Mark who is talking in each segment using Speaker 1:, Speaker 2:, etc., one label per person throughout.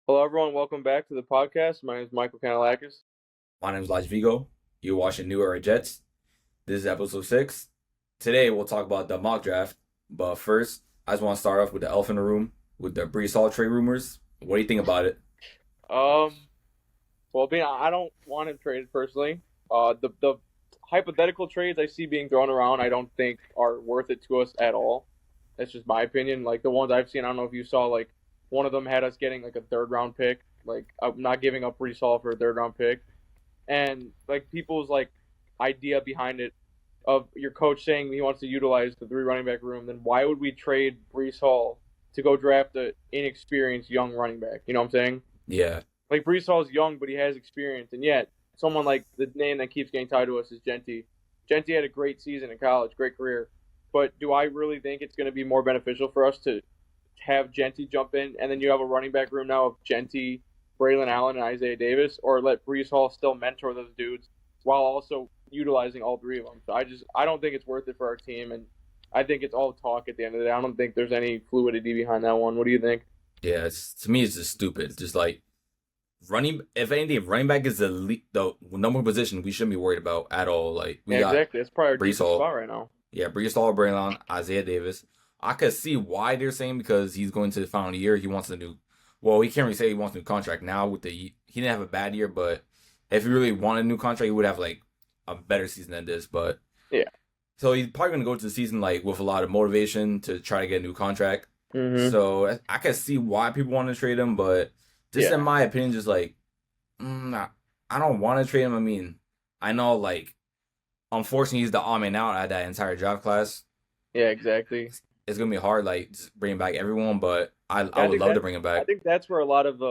Speaker 1: Hello, everyone. Welcome back to the podcast. My name is Michael Kanalakis.
Speaker 2: My name is Vigo. You're watching New Era Jets. This is episode 6. Today we'll talk about the mock draft. But first, I just want to start off with the elephant in the room with the Brees Hall trade rumors. What do you think about it?
Speaker 1: Um, I don't want him traded personally. The hypothetical trades I see being thrown around, I don't think are worth it to us at all. That's just my opinion. Like the ones I've seen, I don't know if you saw. Like one of them had us getting like a third round pick. Like I'm not giving up Brees Hall for a third round pick, and like people's like idea behind it of your coach saying he wants to utilize the three running back room, then why would we trade Brees Hall to go draft an inexperienced young running back? You know what I'm saying?
Speaker 2: Yeah.
Speaker 1: Like Brees Hall's young, but he has experience, and yet someone like the name that keeps getting tied to us is Genty. Genty had a great season in college, great career, but do I really think it's going to be more beneficial for us to have Genty jump in, and then you have a running back room now of Genty, Braylon Allen, and Isaiah Davis, or let Brees Hall still mentor those dudes while also utilizing all three of them? So I don't think it's worth it for our team, and I think it's all talk at the end of the day. I don't think there's any fluidity behind that one. What do you think?
Speaker 2: Yeah, to me, it's just stupid. Just like if anything, if running back is the number one position we shouldn't be worried about at all. Like, we
Speaker 1: Yeah,
Speaker 2: got
Speaker 1: exactly. That's probably our
Speaker 2: Brees
Speaker 1: deepest
Speaker 2: Hall.
Speaker 1: spot right now.
Speaker 2: Yeah, Brees Hall, Braylon, Isaiah Davis. I could see why they're saying because he's going to the final year. He wants a new. Well, he can't really say he wants a new contract now. He didn't have a bad year, but if he really wanted a new contract, he would have like a better season than this. But
Speaker 1: Yeah.
Speaker 2: so he's probably going to go to the season like with a lot of motivation to try to get a new contract.
Speaker 1: Mm-hmm.
Speaker 2: So I can see why people want to trade him, but just in
Speaker 1: Yeah.
Speaker 2: my opinion, just like I don't want to trade him. I mean, I know like unfortunately he's the odd man out at that entire draft class.
Speaker 1: Yeah. Exactly.
Speaker 2: It's gonna be hard, like just bringing back everyone, but I
Speaker 1: Yeah,
Speaker 2: would love to bring him
Speaker 1: I
Speaker 2: back.
Speaker 1: think that's where a lot of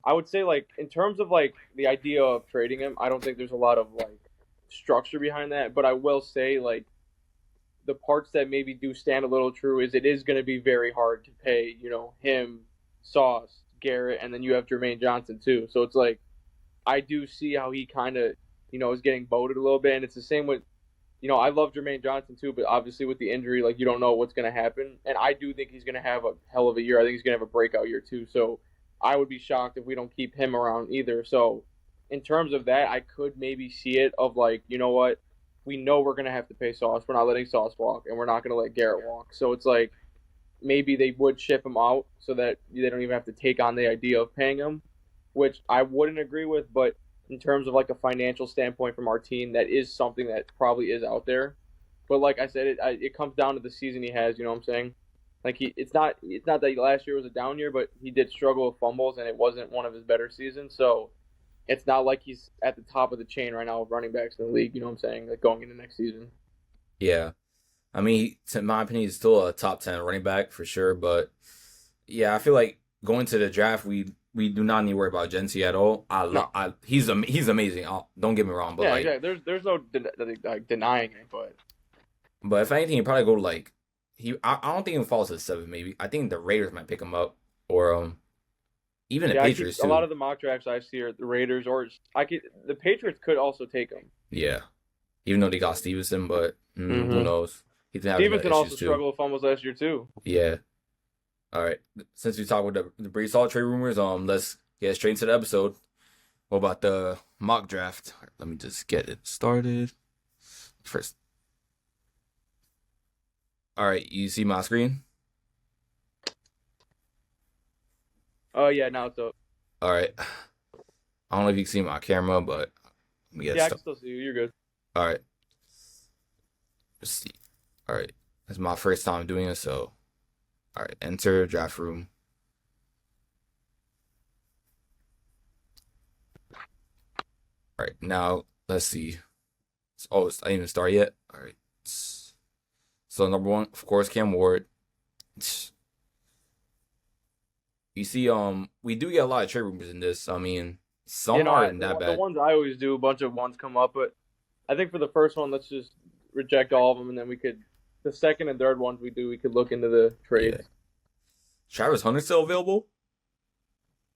Speaker 1: I would say like in terms of like the idea of trading him, I don't think there's a lot of like structure behind that. But I will say like the parts that maybe do stand a little true is it is going to be very hard to pay, him, Sauce, Garrett, and then you have Jermaine Johnson too. So it's like I do see how he kind of, is getting voted a little bit, and it's the same with, I love Jermaine Johnson too, but obviously with the injury, like you don't know what's going to happen, and I do think he's going to have a hell of a year. I think he's going to have a breakout year too. So I would be shocked if we don't keep him around either. So in terms of that, I could maybe see it of like, you know what, we know we're going to have to pay Sauce. We're not letting Sauce walk, and we're not going to let Garrett walk. So it's like maybe they would ship him out so that they don't even have to take on the idea of paying him, which I wouldn't agree with. But in terms of like a financial standpoint from our team, that is something that probably is out there. But like I said, it comes down to the season he has. You know what I'm saying? Like it's not that last year was a down year, but he did struggle with fumbles, and it wasn't one of his better seasons. So it's not like he's at the top of the chain right now of running backs in the league. You know what I'm saying? Like going into next season.
Speaker 2: Yeah, I mean, in my opinion, he's still a top 10 running back for sure. But yeah, I feel like going to the draft, we do not need to worry about Gency at all.
Speaker 1: No.
Speaker 2: He's amazing. Don't get me wrong, but
Speaker 1: Yeah,
Speaker 2: like,
Speaker 1: exactly. There's no like denying it, but
Speaker 2: but if anything, he'd probably go to like I don't think he falls to 7. Maybe I think the Raiders might pick him up, or even the
Speaker 1: yeah, I keep
Speaker 2: Patriots
Speaker 1: a lot
Speaker 2: too.
Speaker 1: of the mock drafts I see are the Raiders, or the Patriots could also take him.
Speaker 2: Yeah, even though they got Stevenson, but who
Speaker 1: Mm-hmm.
Speaker 2: knows? He's been having
Speaker 1: Stevenson
Speaker 2: issues
Speaker 1: also
Speaker 2: too.
Speaker 1: struggled with fumbles last year too.
Speaker 2: Yeah. All right. Since we talked about the Brees Hall trade rumors, let's get straight into the episode. What about the mock draft? All right, let me just get it started first. All right, you see my screen?
Speaker 1: Oh yeah, now it's up.
Speaker 2: All right. I don't know if you can see my camera, but let me get
Speaker 1: Yeah, I can
Speaker 2: started.
Speaker 1: still see you. You're good.
Speaker 2: All right. Let's see. All right. It's my first time doing it, so all right. Enter draft room. All right. Now let's see. I didn't even start yet. All right. So number one, of course, Cam Ward. You see, we do get a lot of trade rumors in this. I mean, some aren't that
Speaker 1: The
Speaker 2: bad.
Speaker 1: ones I always do, a bunch of ones come up, but I think for the first one, let's just reject all of them, and then the second and third ones we could look into the
Speaker 2: Yeah.
Speaker 1: trades.
Speaker 2: Travis Hunter still available?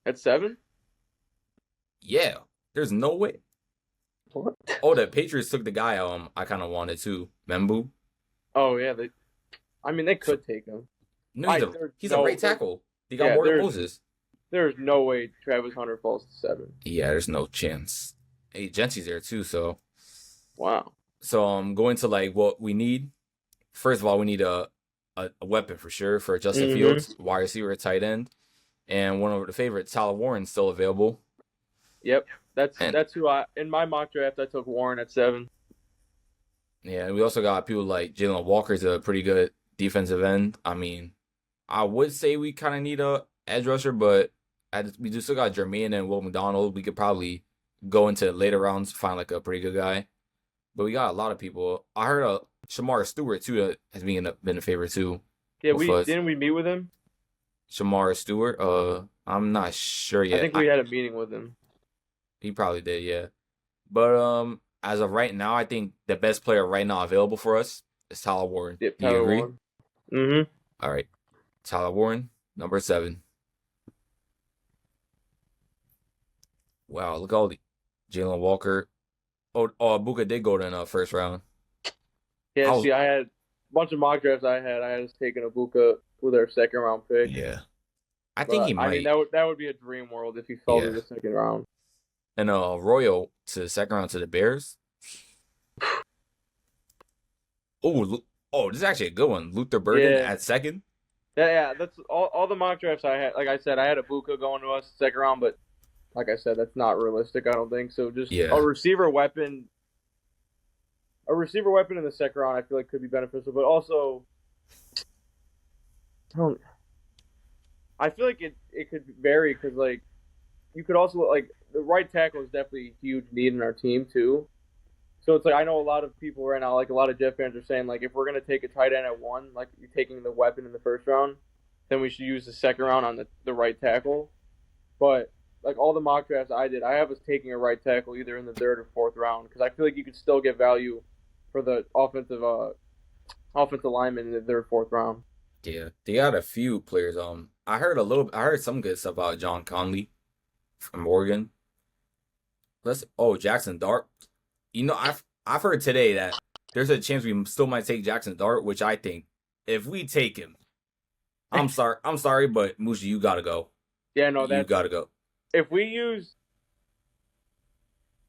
Speaker 1: At 7?
Speaker 2: Yeah. There's no way.
Speaker 1: What?
Speaker 2: Oh, the Patriots took the guy I kind of wanted too. Membu.
Speaker 1: Oh yeah, I mean they could take him.
Speaker 2: No,
Speaker 1: I there's
Speaker 2: he's a
Speaker 1: no
Speaker 2: great
Speaker 1: there's,
Speaker 2: tackle. They got
Speaker 1: yeah
Speaker 2: Morgan
Speaker 1: there's
Speaker 2: Moses.
Speaker 1: There's no way Travis Hunter falls to 7.
Speaker 2: Yeah, there's no chance. Hey, Jency's there too, so
Speaker 1: Wow.
Speaker 2: going to like what we need. First of all, we need a weapon for sure for Justin
Speaker 1: Mm-hmm.
Speaker 2: Fields, wide receiver, tight end, and one of the favorites, Tyler Warren's still available.
Speaker 1: Yep. That's
Speaker 2: And
Speaker 1: that's who I in my mock draft I took Warren at 7.
Speaker 2: yeah, we also got people like Jalen Walker's a pretty good defensive end. I mean, I would say we kind of need a edge rusher, but we do still got Jermaine and Will McDonald. We could probably go into later rounds find like a pretty good guy. But we got a lot of people. I heard Shamar Stewart too has been a favorite too
Speaker 1: Yeah,
Speaker 2: with
Speaker 1: we
Speaker 2: us.
Speaker 1: didn't we meet with him?
Speaker 2: Shamar Stewart. I'm not sure
Speaker 1: I
Speaker 2: yet.
Speaker 1: think we had a meeting with him.
Speaker 2: He probably did, yeah. But as of right now, I think the best player right now available for us is Tyler Warren.
Speaker 1: Yep,
Speaker 2: Do you
Speaker 1: Tyler
Speaker 2: agree?
Speaker 1: Warren. Mm-hmm.
Speaker 2: All right, Tyler Warren, number 7. Wow, look at all the Jalen Walker. Oh, Buka did go in the first round.
Speaker 1: Yeah,
Speaker 2: I was,
Speaker 1: see, I had a bunch of mock drafts I had us taking Ibuka with our second round pick.
Speaker 2: yeah, I think
Speaker 1: But
Speaker 2: he
Speaker 1: I mean
Speaker 2: might.
Speaker 1: that would be a dream world if he fell to
Speaker 2: Yeah,
Speaker 1: the second round.
Speaker 2: and Royal to the second round to the Bears. Oh, this is actually a good one. Luther Burden
Speaker 1: Yeah.
Speaker 2: at second.
Speaker 1: Yeah, that's all the mock drafts I had. Like I said, I had Ibuka going to us second round, but like I said, that's not realistic, I don't think. So just
Speaker 2: Yeah,
Speaker 1: a receiver weapon in the second round I feel like could be beneficial, but also I don't I feel like it could vary because like you could also like the right tackle is definitely a huge need in our team too. So it's like I know a lot of people right now, like a lot of Jet fans are saying like if we're gonna take a tight end at 1, like you're taking the weapon in the first round, then we should use the second round on the right tackle. But like all the mock drafts I did, I have us taking a right tackle either in the third or fourth round because I feel like you could still get value for the offensive lineman in the third, fourth round.
Speaker 2: yeah. They got a few players. I heard some good stuff about John Conley from Oregon. Jackson Dart. I've heard today that there's a chance we still might take Jackson Dart, which I think if we take him, I'm sorry, but Mushi, you gotta go.
Speaker 1: Yeah, no,
Speaker 2: You
Speaker 1: that's
Speaker 2: gotta go.
Speaker 1: if we use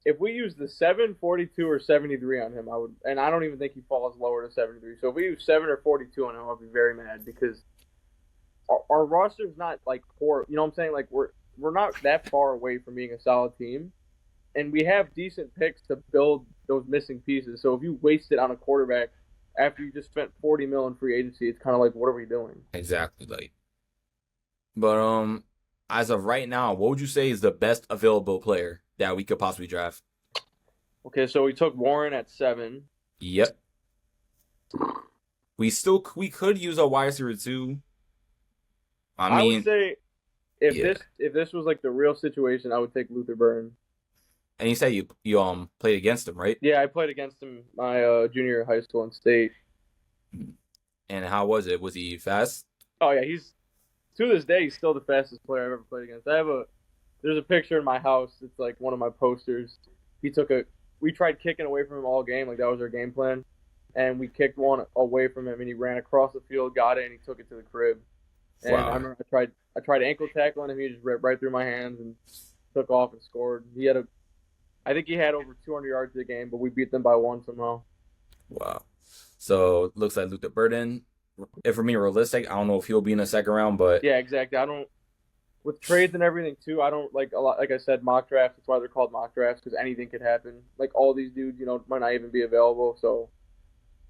Speaker 1: the 742 or 73 on him, I would, and I don't even think he falls lower to 73. So if we use 7 or 42 on him, I'll be very mad because our roster's not like poor. You know what I'm saying? Like we're not that far away from being a solid team, and we have decent picks to build those missing pieces. So if you waste it on a quarterback after you just spent 40 mil in free agency, it's kind of like what are we doing?
Speaker 2: Exactly. But as of right now, what would you say is the best available player that we could possibly draft?
Speaker 1: Okay, so we took Warren at 7.
Speaker 2: Yep. We could use a wide receiver too.
Speaker 1: I would
Speaker 2: mean,
Speaker 1: say if
Speaker 2: yeah.
Speaker 1: this was like the real situation, I would take Luther Burden.
Speaker 2: And you say you played against him, right?
Speaker 1: Yeah, I played against him my junior year of high school in state.
Speaker 2: And how was it? Was he fast?
Speaker 1: Oh yeah, he's to this day he's still the fastest player I've ever played against. There's a picture in my house. It's like one of my posters. We tried kicking away from him all game, like that was our game plan, and we kicked one away from him, and he ran across the field, got it, and he took it to the crib. And
Speaker 2: Wow.
Speaker 1: I remember I tried ankle tackling him. He just ripped right through my hands and took off and scored. I think he had over 200 yards a game, but we beat them by 1 somehow.
Speaker 2: Wow. So looks like Luther Burden. If we're being realistic, I don't know if he'll be in the second round, but
Speaker 1: Yeah, exactly. With trades and everything too. I don't like a lot. Like I said, mock drafts. That's why they're called mock drafts because anything could happen. Like all these dudes, might not even be available. So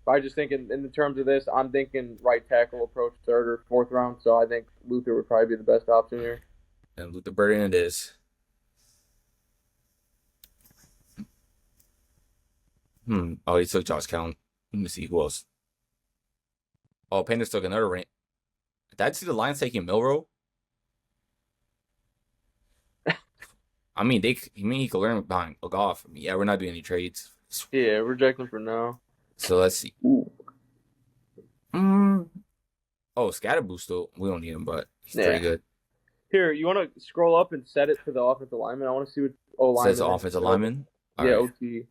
Speaker 1: I just think in the terms of this, I'm thinking right tackle approach third or fourth round. So I think Luther would probably be the best option here.
Speaker 2: and Luther Burden it is. Oh, he took Josh Count. Let me see who else. Oh, Panthers took another rank. Did I see the Lions taking Milrow? I mean, he could learn behind Goff. I mean, yeah, we're not doing any trades.
Speaker 1: Yeah, reject him for now.
Speaker 2: So let's see.
Speaker 1: Ooh.
Speaker 2: Oh, Scatterboo still. We don't need him, but he's
Speaker 1: Yeah.
Speaker 2: pretty good.
Speaker 1: Here, you want to scroll up and set it to the offensive lineman? I want to see what lineman.
Speaker 2: Says offensive lineman. All
Speaker 1: Yeah,
Speaker 2: right.
Speaker 1: OT.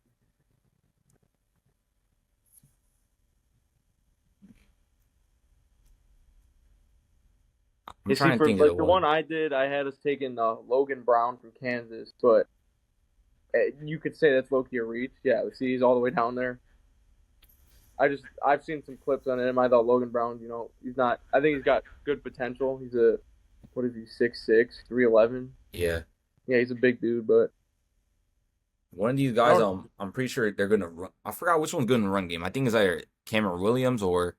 Speaker 2: I'm
Speaker 1: You see,
Speaker 2: trying to
Speaker 1: for
Speaker 2: think of the
Speaker 1: like the one
Speaker 2: one.
Speaker 1: I did, I had us taking Logan Brown from Kansas, but you could say that's low key a reach. Yeah, see, he's all the way down there. I've seen some clips on him. I thought Logan Brown, he's not. I think he's got good potential. He's a what is he 6'6", 311.
Speaker 2: Yeah.
Speaker 1: Yeah, he's a big dude, but
Speaker 2: One of these
Speaker 1: I
Speaker 2: guys,
Speaker 1: don't.
Speaker 2: I'm pretty sure they're gonna run. I forgot which one's good in the run game. I think it's either Cameron Williams or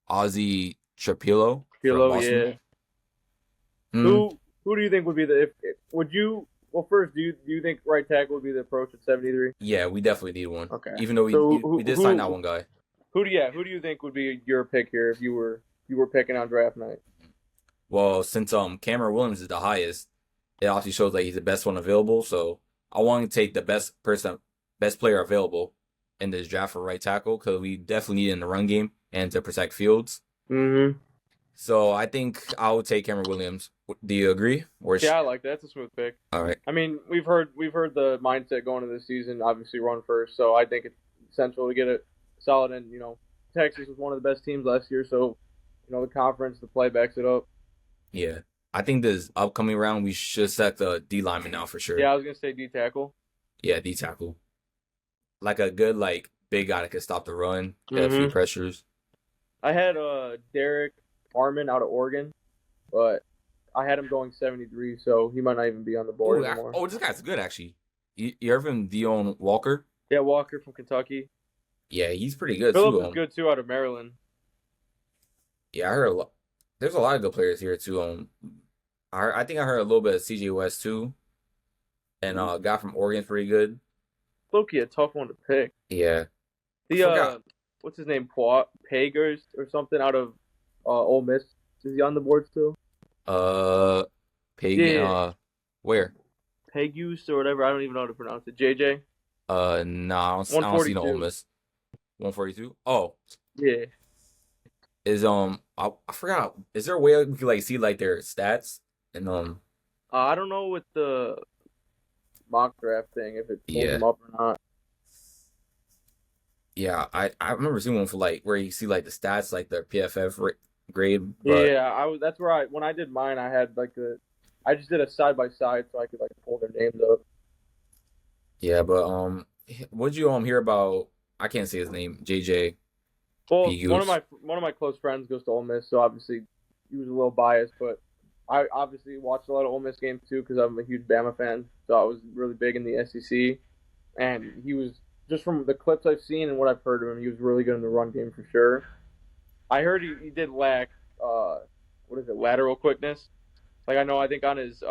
Speaker 2: Ozzy Trapilo from
Speaker 1: Philo,
Speaker 2: Boston.
Speaker 1: yeah.
Speaker 2: Hmm.
Speaker 1: Who do you think would be the if would you? Well, first, do you think right tackle would be the approach at 73?
Speaker 2: Yeah, we definitely need one.
Speaker 1: Okay.
Speaker 2: Even though
Speaker 1: So
Speaker 2: we did sign that one guy.
Speaker 1: who do you think would be your pick here if you were picking on draft night?
Speaker 2: Well, since Cameron Williams is the highest, it obviously shows that he's the best one available. So I want to take the best player available in this draft for right tackle because we definitely need it in the run game and to protect Fields.
Speaker 1: Mm-hmm.
Speaker 2: So I think I would take Cameron Williams. Do you agree?
Speaker 1: Yeah, I like that. That's a smooth pick.
Speaker 2: All right.
Speaker 1: I mean, we've heard the mindset going into this season. Obviously, run first. So I think it's essential to get it solid. And Texas was one of the best teams last year. So the conference, the play backs it up.
Speaker 2: Yeah. I think this upcoming round we should set the D lineman now for sure.
Speaker 1: Yeah, I was gonna say D tackle.
Speaker 2: Yeah, D tackle. Like a good big guy that can stop the run, get a few
Speaker 1: Mm-hmm.
Speaker 2: pressures.
Speaker 1: I had Derek Harmon out of Oregon, but I had him going 73, so he might not even be on the board anymore.
Speaker 2: This guy's good actually. You ever from Dion Walker?
Speaker 1: Yeah, Walker from Kentucky.
Speaker 2: Yeah, he's pretty good
Speaker 1: Phillips
Speaker 2: too.
Speaker 1: is good too out of Maryland.
Speaker 2: Yeah, I heard a lot. There's a lot of good players here too. I think I heard a little bit of CJ West too, and a guy from Oregon's pretty good.
Speaker 1: Loki, a tough one to pick.
Speaker 2: Yeah, I
Speaker 1: The
Speaker 2: forgot.
Speaker 1: what's his name? Pagers or something out of Ole Miss. Is he on the board still?
Speaker 2: Pagan.
Speaker 1: Yeah.
Speaker 2: Where?
Speaker 1: Pegus or whatever. I don't even know how to pronounce it. JJ.
Speaker 2: No, I don't see no Ole
Speaker 1: 142.
Speaker 2: Miss. 142. Oh,
Speaker 1: Yeah.
Speaker 2: is I forgot. Is there a way we could see their stats and
Speaker 1: I don't know with the mock draft thing if it pulls
Speaker 2: yeah.
Speaker 1: them up or not.
Speaker 2: Yeah, I remember seeing one for where you see the stats their PFF grade. But
Speaker 1: Yeah, that's where when I did mine, I had I just did a side by side so I could pull their names up.
Speaker 2: yeah, but what'd you hear about? I can't say his name. JJ.
Speaker 1: Well,
Speaker 2: Pegus.
Speaker 1: one of my close friends goes to Ole Miss, so obviously he was a little biased, but I obviously watched a lot of Ole Miss games too because I'm a huge Bama fan, so I was really big in the SEC, and he was just from the clips I've seen and what I've heard of him, he was really good in the run game for sure. I heard he did lack lateral quickness. I think on his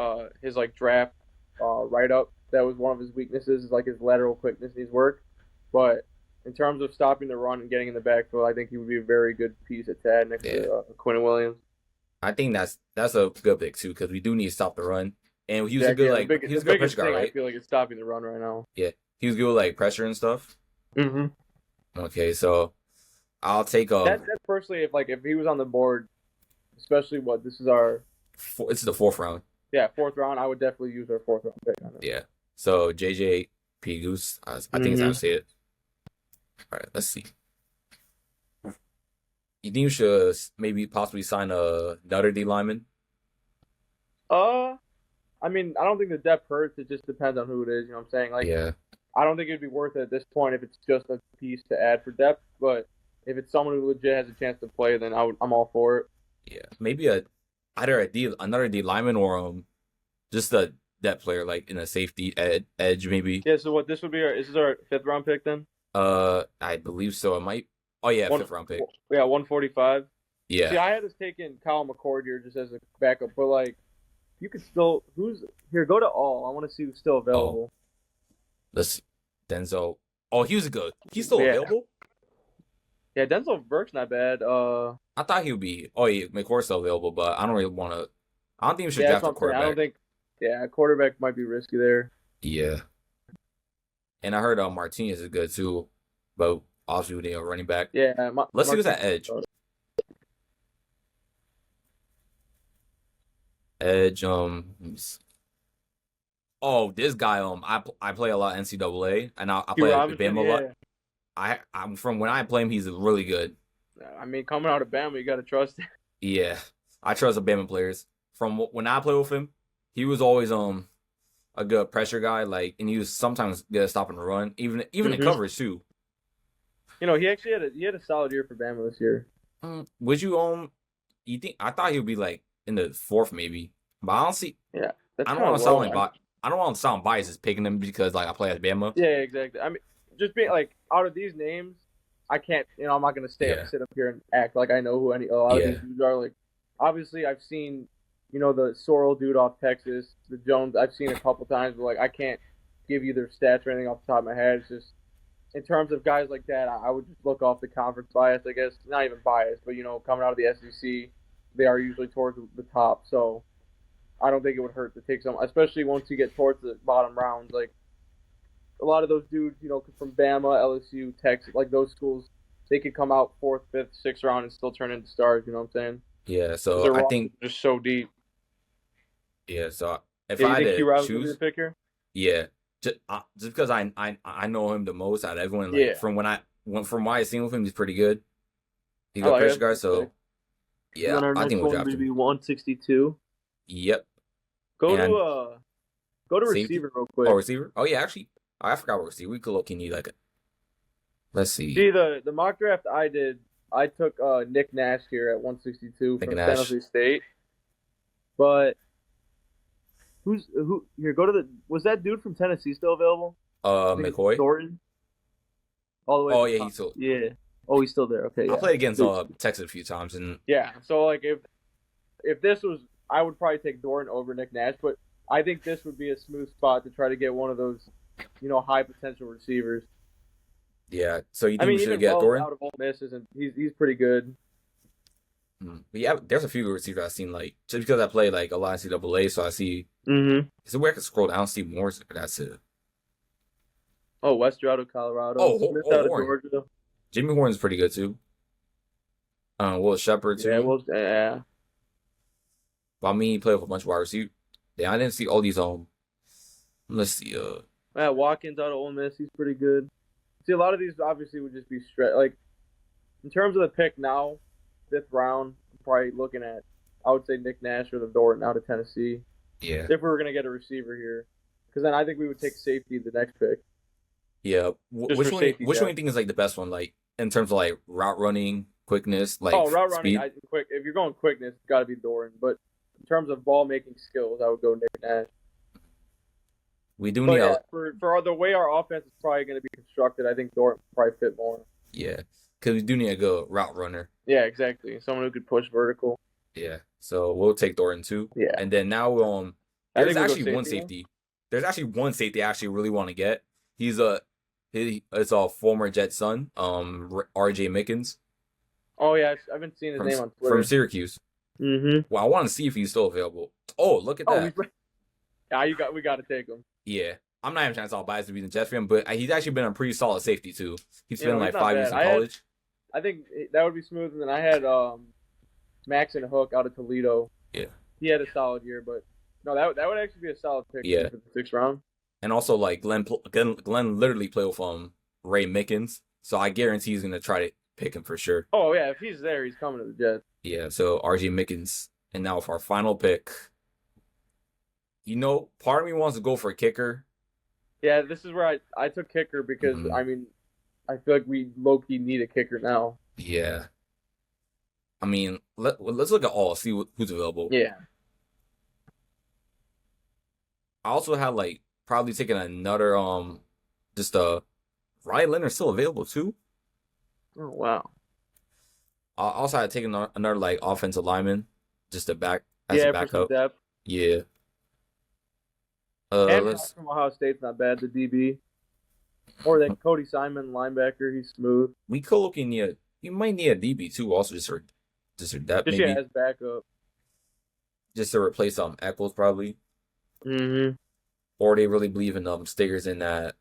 Speaker 1: draft write up that was one of his weaknesses is his lateral quickness needs work, but in terms of stopping the run and getting in the backfield, I think he would be a very good piece at Tad next to Quinn Williams.
Speaker 2: I think that's a good pick too because we do need to stop the run, and he was a good he was a good pressure guy, right?
Speaker 1: I feel like it's stopping the run right now.
Speaker 2: Yeah, he was good with pressure and stuff.
Speaker 1: Mm-hmm.
Speaker 2: Okay, so I'll take
Speaker 1: That's personally if he was on the board, especially this is our
Speaker 2: this is the 4th round.
Speaker 1: Yeah, 4th round. I would definitely use our 4th round pick on it.
Speaker 2: Yeah. So JJ Pegus, I think it's how to say it. All right, let's see. You think you should maybe possibly sign another D lineman?
Speaker 1: I mean, I don't think the depth hurts. It just depends on who it is. You know what I'm saying?
Speaker 2: Yeah.
Speaker 1: I don't think it'd be worth it at this point if it's just a piece to add for depth. But if it's someone who legit has a chance to play, then I'm all for it.
Speaker 2: Yeah, maybe another D lineman or just a depth player in a safety edge maybe.
Speaker 1: Yeah. So this would be this is our 5th round pick then.
Speaker 2: I believe so. It might. Oh yeah, 5th round pick.
Speaker 1: Yeah, 145.
Speaker 2: Yeah.
Speaker 1: See, I had us taking Kyle McCord here just as a backup, but you could still who's here. Go to all. I want to see who's still available.
Speaker 2: Let's see. Denzel. Oh, he was good. He's still available.
Speaker 1: Yeah, Denzel Burke's not bad.
Speaker 2: I thought he would be. Oh yeah, McCord's still available, but I don't really want to. I don't think we should draft a quarterback.
Speaker 1: I don't think. Yeah, quarterback might be risky there.
Speaker 2: Yeah. And I heard Martinez is good too, but obviously we need a running back.
Speaker 1: Yeah.
Speaker 2: Let's see who's at edge. Edge. Oh, this guy. I play a lot NCAA, and I play at Bama a lot. I'm from when I play him. He's really good.
Speaker 1: I mean, coming out of Bama, you gotta trust it.
Speaker 2: Yeah. I trust the Bama players. From when I play with him, he was always a good pressure guy. Like, and he was sometimes good at stop and run, even in
Speaker 1: Hmm.
Speaker 2: coverage too.
Speaker 1: He actually had a solid year for Bama this year.
Speaker 2: Would you You think I thought he would be like in the fourth maybe, but I don't see.
Speaker 1: Yeah, that's
Speaker 2: I don't
Speaker 1: kind
Speaker 2: want
Speaker 1: of
Speaker 2: to sound
Speaker 1: low.
Speaker 2: like I don't want to sound biased as picking him because like I play at Bama.
Speaker 1: Yeah, exactly. I mean, just being like out of these names, I can't. I'm not gonna
Speaker 2: Yeah,
Speaker 1: sit up here and act like I know who a lot of these
Speaker 2: yeah,
Speaker 1: dudes are. Like, obviously, I've seen, the Sorrell dude off Texas, the Jones. I've seen a couple times, but like I can't give you their stats or anything off the top of my head. It's just in terms of guys like that, I would just look off the conference bias. I guess not even bias, but coming out of the SEC, they are usually towards the top. So I don't think it would hurt to take some, especially once you get towards the bottom rounds. Like a lot of those dudes, from Bama, LSU, Texas, like those schools, they could come out fourth, fifth, sixth round and still turn into stars. You know what I'm saying?
Speaker 2: yeah.
Speaker 1: Because
Speaker 2: So
Speaker 1: their
Speaker 2: I
Speaker 1: rosters
Speaker 2: think
Speaker 1: are just so deep.
Speaker 2: yeah. So if
Speaker 1: Yeah, you
Speaker 2: I had
Speaker 1: think Q
Speaker 2: to
Speaker 1: Rouse would be the
Speaker 2: choose,
Speaker 1: picker?
Speaker 2: yeah, just because I know him the most out of everyone. Like
Speaker 1: Yeah,
Speaker 2: from what I seen with him, he's pretty good. He's
Speaker 1: I
Speaker 2: a good
Speaker 1: like
Speaker 2: pressure
Speaker 1: it.
Speaker 2: guy.
Speaker 1: That's a good pick.
Speaker 2: So
Speaker 1: And
Speaker 2: yeah,
Speaker 1: then our
Speaker 2: I
Speaker 1: next
Speaker 2: think we'll
Speaker 1: one
Speaker 2: draft
Speaker 1: would be
Speaker 2: him.
Speaker 1: 162.
Speaker 2: Yep.
Speaker 1: Go to
Speaker 2: And
Speaker 1: uh, go to
Speaker 2: safety.
Speaker 1: receiver real
Speaker 2: Oh,
Speaker 1: quick.
Speaker 2: receiver. Oh yeah, actually, I forgot what receiver. We could look. Need like a. Let's see.
Speaker 1: See the mock draft I did. I took Nick Nash here at 162
Speaker 2: Thinking
Speaker 1: from
Speaker 2: Ash.
Speaker 1: Tennessee State. But who here? Go to the. Was that dude from Tennessee still available? I think it's
Speaker 2: McCoy.
Speaker 1: Thornton. All the way at
Speaker 2: Oh
Speaker 1: the
Speaker 2: yeah,
Speaker 1: top.
Speaker 2: he's so.
Speaker 1: Yeah. Oh, he's still there. Okay,
Speaker 2: I
Speaker 1: yeah.
Speaker 2: played against
Speaker 1: Dude.
Speaker 2: Texas a few times, and
Speaker 1: Yeah. So like if this was, I would probably take Dorn over Nick Nash, but I think this would be a smooth spot to try to get one of those, high potential receivers.
Speaker 2: yeah. So you
Speaker 1: I
Speaker 2: think we
Speaker 1: mean,
Speaker 2: should
Speaker 1: even
Speaker 2: get
Speaker 1: Wells
Speaker 2: Thorin?
Speaker 1: out of Ole Miss isn't. He's pretty good.
Speaker 2: But yeah, there's a few receivers I've seen like just because I play like a lot of NCAA, so I see.
Speaker 1: Mm-hmm.
Speaker 2: Is it where I can scroll down? See more. That's it.
Speaker 1: Oh, Wester out of Colorado, Smith out of
Speaker 2: Horn.
Speaker 1: Georgia.
Speaker 2: Jimmy Horn's pretty good too. Will Shepard
Speaker 1: Yeah,
Speaker 2: too.
Speaker 1: well, yeah.
Speaker 2: But I mean, he played with a bunch of wide receivers. Yeah, I didn't see all these. Let's see.
Speaker 1: Matt Watkins out of Ole Miss, he's pretty good. See, a lot of these obviously would just be straight. Like in terms of the pick now, fifth round, I'm probably looking at. I would say Nick Nash or the Thornton out of Tennessee
Speaker 2: Yeah,
Speaker 1: if we were gonna get a receiver here, because then I think we would take safety the next pick.
Speaker 2: yeah.
Speaker 1: Just for safety
Speaker 2: Which one
Speaker 1: depth.
Speaker 2: you think is like the best one? Like in terms of like route running, quickness, like
Speaker 1: Oh, route running,
Speaker 2: speed.
Speaker 1: quick. If you're going quickness, it's got to be Thornton. But in terms of ball making skills, I would go Nick Nash.
Speaker 2: We do
Speaker 1: But
Speaker 2: need
Speaker 1: yeah,
Speaker 2: a
Speaker 1: for the way our offense is probably going to be constructed, I think Thornton would probably fit more.
Speaker 2: yeah, because we do need a good route runner.
Speaker 1: Yeah, exactly. Someone who could push vertical.
Speaker 2: Yeah, so we'll take Thornton too.
Speaker 1: Yeah.
Speaker 2: And then now
Speaker 1: I
Speaker 2: there's
Speaker 1: think we'll go
Speaker 2: actually one
Speaker 1: safety.
Speaker 2: safety. There's actually one safety I actually really want to get. It's a former Jet son, R.J. Mickens
Speaker 1: Oh yeah, I've been seeing his name on Twitter.
Speaker 2: from Syracuse.
Speaker 1: Mm-hmm.
Speaker 2: Well, I want to see if he's still available. Oh, look at
Speaker 1: Oh,
Speaker 2: that.
Speaker 1: yeah, we got to take him.
Speaker 2: Yeah, I'm not even trying to sound biased to be the Jets fan, but he's actually been a pretty solid safety too. He's
Speaker 1: You
Speaker 2: been
Speaker 1: know,
Speaker 2: like
Speaker 1: he's not
Speaker 2: 5 years in
Speaker 1: bad.
Speaker 2: college.
Speaker 1: I think that would be smooth. And then I had Max and Hook out of Toledo.
Speaker 2: Yeah.
Speaker 1: He had a solid year, but no, that would actually be a solid pick
Speaker 2: Yeah.
Speaker 1: for the sixth round.
Speaker 2: And also like Glenn literally played with Ray Mickens, so I guarantee he's gonna try to pick him for sure.
Speaker 1: Oh yeah, if he's there, he's coming to the Jets.
Speaker 2: Yeah, so RJ Mickens. And now for our final pick. Part of me wants to go for a kicker.
Speaker 1: Yeah, this is where I took kicker because
Speaker 2: Mhm.
Speaker 1: I mean I feel like we low key need a kicker now.
Speaker 2: Yeah. I mean, let's look at all, see who's available.
Speaker 1: Yeah.
Speaker 2: I also had like probably taking another just Ryan Leonard still available too.
Speaker 1: Oh wow.
Speaker 2: I also had taken another like offensive lineman just to back as
Speaker 1: Yeah,
Speaker 2: a
Speaker 1: for some
Speaker 2: backup.
Speaker 1: depth.
Speaker 2: Yeah.
Speaker 1: And
Speaker 2: Let's
Speaker 1: from Ohio State's not bad. The DB or that Cody Simon linebacker, he's smooth.
Speaker 2: we could look in need. You might need a DB too, also just for depth
Speaker 1: Just
Speaker 2: maybe,
Speaker 1: as backup.
Speaker 2: just to replace Eccles probably,
Speaker 1: Mm-hmm.
Speaker 2: or they really believe in Stiggers in that.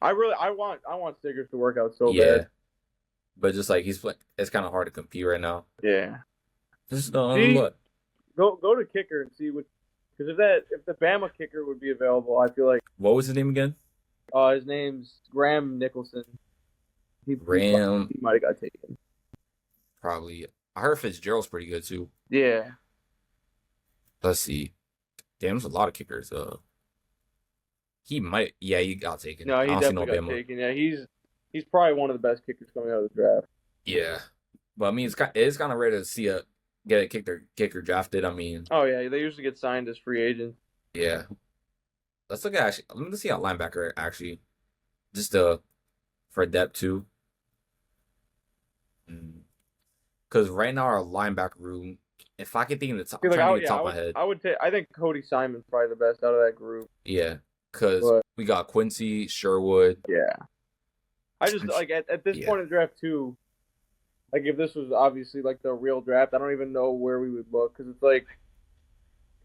Speaker 1: I want Stiggers to work out so
Speaker 2: Yeah,
Speaker 1: bad.
Speaker 2: but just like it's kind of hard to compete right now.
Speaker 1: Yeah.
Speaker 2: Just
Speaker 1: See?
Speaker 2: look.
Speaker 1: Go to kicker and see what, because if the Bama kicker would be available, I feel like
Speaker 2: What was his name again?
Speaker 1: his name's Graham Nicholson. He
Speaker 2: Graham.
Speaker 1: might have got taken.
Speaker 2: Probably. I heard Fitzgerald's pretty good too.
Speaker 1: Yeah.
Speaker 2: Let's see. Damn, there's a lot of kickers. He might. Yeah, he got taken.
Speaker 1: No,
Speaker 2: I
Speaker 1: he
Speaker 2: don't see
Speaker 1: definitely
Speaker 2: no
Speaker 1: got
Speaker 2: Bama.
Speaker 1: taken. Yeah, he's probably one of the best kickers coming out of the draft.
Speaker 2: Yeah, but I mean, it's kind of rare to see a get a kicker drafted. I mean,
Speaker 1: Oh yeah, they usually get signed as free agents.
Speaker 2: yeah. Let's look at actually. Let's see how linebacker actually just for depth too. Because right now our linebacker room, if I can think of the top,
Speaker 1: See,
Speaker 2: I'm
Speaker 1: like,
Speaker 2: trying to
Speaker 1: I,
Speaker 2: think of the
Speaker 1: yeah,
Speaker 2: top of my head.
Speaker 1: I would take. I think Cody Simon's probably the best out of that group.
Speaker 2: Yeah, because
Speaker 1: But
Speaker 2: we got Quincy Sherwood.
Speaker 1: yeah, I just like at this
Speaker 2: Yeah,
Speaker 1: point in the draft too. Like if this was obviously like the real draft, I don't even know where we would look because it's like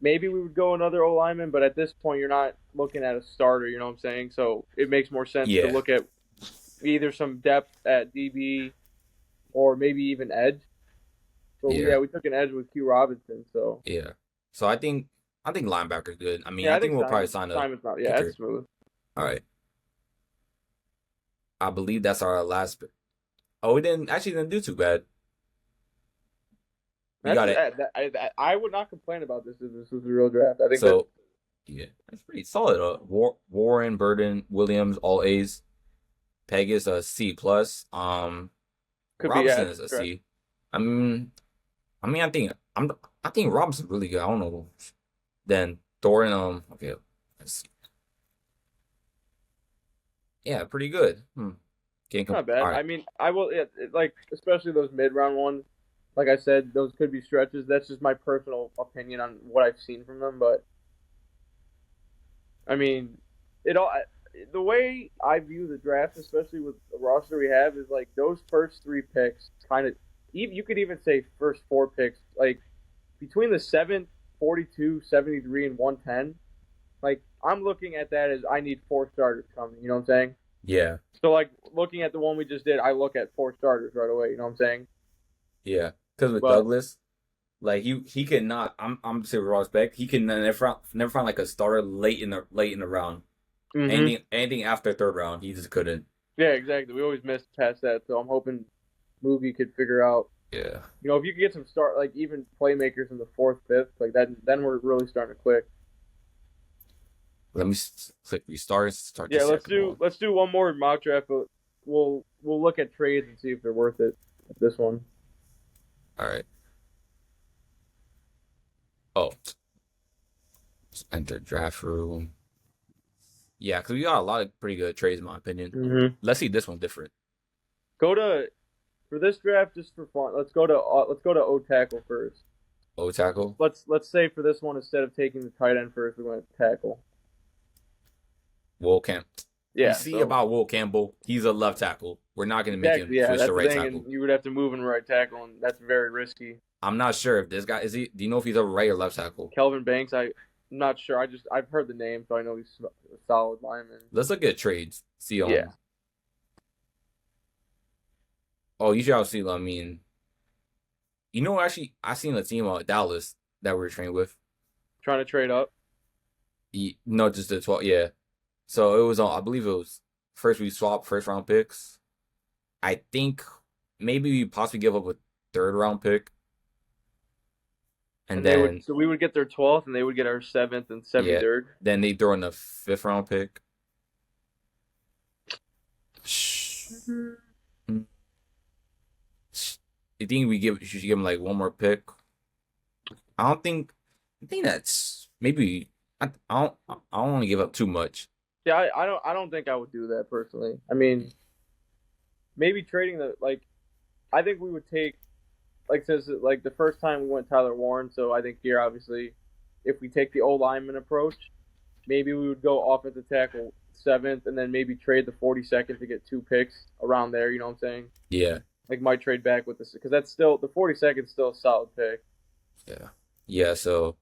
Speaker 1: maybe we would go another O lineman, but at this point you're not looking at a starter. You know what I'm saying? So it makes more sense to
Speaker 2: yeah,
Speaker 1: look at either some depth at DB or maybe even edge. But
Speaker 2: yeah,
Speaker 1: yeah, we took an edge with Q Robinson. So
Speaker 2: yeah. So I think linebacker's good. I mean,
Speaker 1: yeah,
Speaker 2: I
Speaker 1: I
Speaker 2: think
Speaker 1: think
Speaker 2: we'll probably sign a
Speaker 1: Simon's not. Yeah, that's
Speaker 2: kicker.
Speaker 1: smooth.
Speaker 2: All right, I believe that's our last. Oh, we didn't do too bad. We
Speaker 1: That's
Speaker 2: got it.
Speaker 1: I would not complain about this if this was a real draft. I think that
Speaker 2: So yeah, that's pretty solid. Warren, Burden, Williams, all A's. Peg is a C plus.
Speaker 1: could be yeah.
Speaker 2: Robinson is a C. I mean, I think Robinson's really good. I don't know. Then Thorin, okay, let's see. Yeah, pretty good. Can't
Speaker 1: Not
Speaker 2: all
Speaker 1: bad.
Speaker 2: right.
Speaker 1: I mean, I will like especially those mid round ones. Like I said, those could be stretches. That's just my personal opinion on what I've seen from them. But I mean, it all the way I view the draft, especially with the roster we have, is like those first three picks kind of. You could even say first four picks, like between the 7th, 42, 73, and 110. Like I'm looking at that as I need four starters coming. You know what I'm saying?
Speaker 2: Yeah,
Speaker 1: So like looking at the one we just did, I look at four starters right away. You know what I'm saying?
Speaker 2: yeah. Because with
Speaker 1: But
Speaker 2: Douglas, like he could not. I'm saying with all respect, he can never find like a starter late in the round.
Speaker 1: hmm
Speaker 2: Anything after third round, he just couldn't.
Speaker 1: yeah, exactly. We always missed past that, so I'm hoping Moogie could figure out.
Speaker 2: Yeah.
Speaker 1: You know, if you could get some start like even playmakers in the fourth, fifth, like that, then we're really starting to click.
Speaker 2: Let me click restart. Start the
Speaker 1: Yeah,
Speaker 2: second one.
Speaker 1: let's do one more mock draft, but we'll look at trades and see if they're worth it. This one.
Speaker 2: All right. Oh, just enter draft room. Yeah, because we got a lot of pretty good trades, in my opinion.
Speaker 1: Mm-hmm.
Speaker 2: Let's see this one different.
Speaker 1: Go to for this draft just for fun. Let's go to O tackle first.
Speaker 2: O tackle.
Speaker 1: Let's say for this one instead of taking the tight end first, we're going to tackle.
Speaker 2: Will Camp.
Speaker 1: Yeah.
Speaker 2: You see
Speaker 1: So,
Speaker 2: about Will Campbell, he's a left tackle. We're not going to make him
Speaker 1: exactly. Yeah,
Speaker 2: switch
Speaker 1: that's
Speaker 2: to
Speaker 1: the
Speaker 2: right
Speaker 1: thing,
Speaker 2: tackle.
Speaker 1: and you would have to move in right tackle, and that's very risky.
Speaker 2: I'm not sure if this guy is he. Do you know if he's a right or left tackle?
Speaker 1: Kelvin Banks, I'm not sure. I've heard the name, so I know he's a solid lineman.
Speaker 2: Let's look at trades. See
Speaker 1: Yeah.
Speaker 2: Oh, you shall see. I mean, actually, I seen a team Dallas that we were trained with.
Speaker 1: Trying to trade up.
Speaker 2: No, just the 12. Yeah. So it was on. I believe it was first we swapped first round picks. I think maybe we possibly give up a third round pick, and then
Speaker 1: we would get their 12th, and they would get our 7th and 73rd.
Speaker 2: then they throw in a fifth round pick. You think we should give him like one more pick? I don't think. I think that's maybe. I don't want to give up too much.
Speaker 1: Yeah, I don't think I would do that personally. I mean, maybe trading the like. I think we would take like since like the first time we went Tyler Warren. So I think here obviously, if we take the O lineman approach, maybe we would go offensive tackle 7th, and then maybe trade the 42nd to get 2 picks around there. You know what I'm saying?
Speaker 2: Yeah.
Speaker 1: Like might trade back with this because that's still the 42nd is still a solid pick.
Speaker 2: Yeah. Yeah. So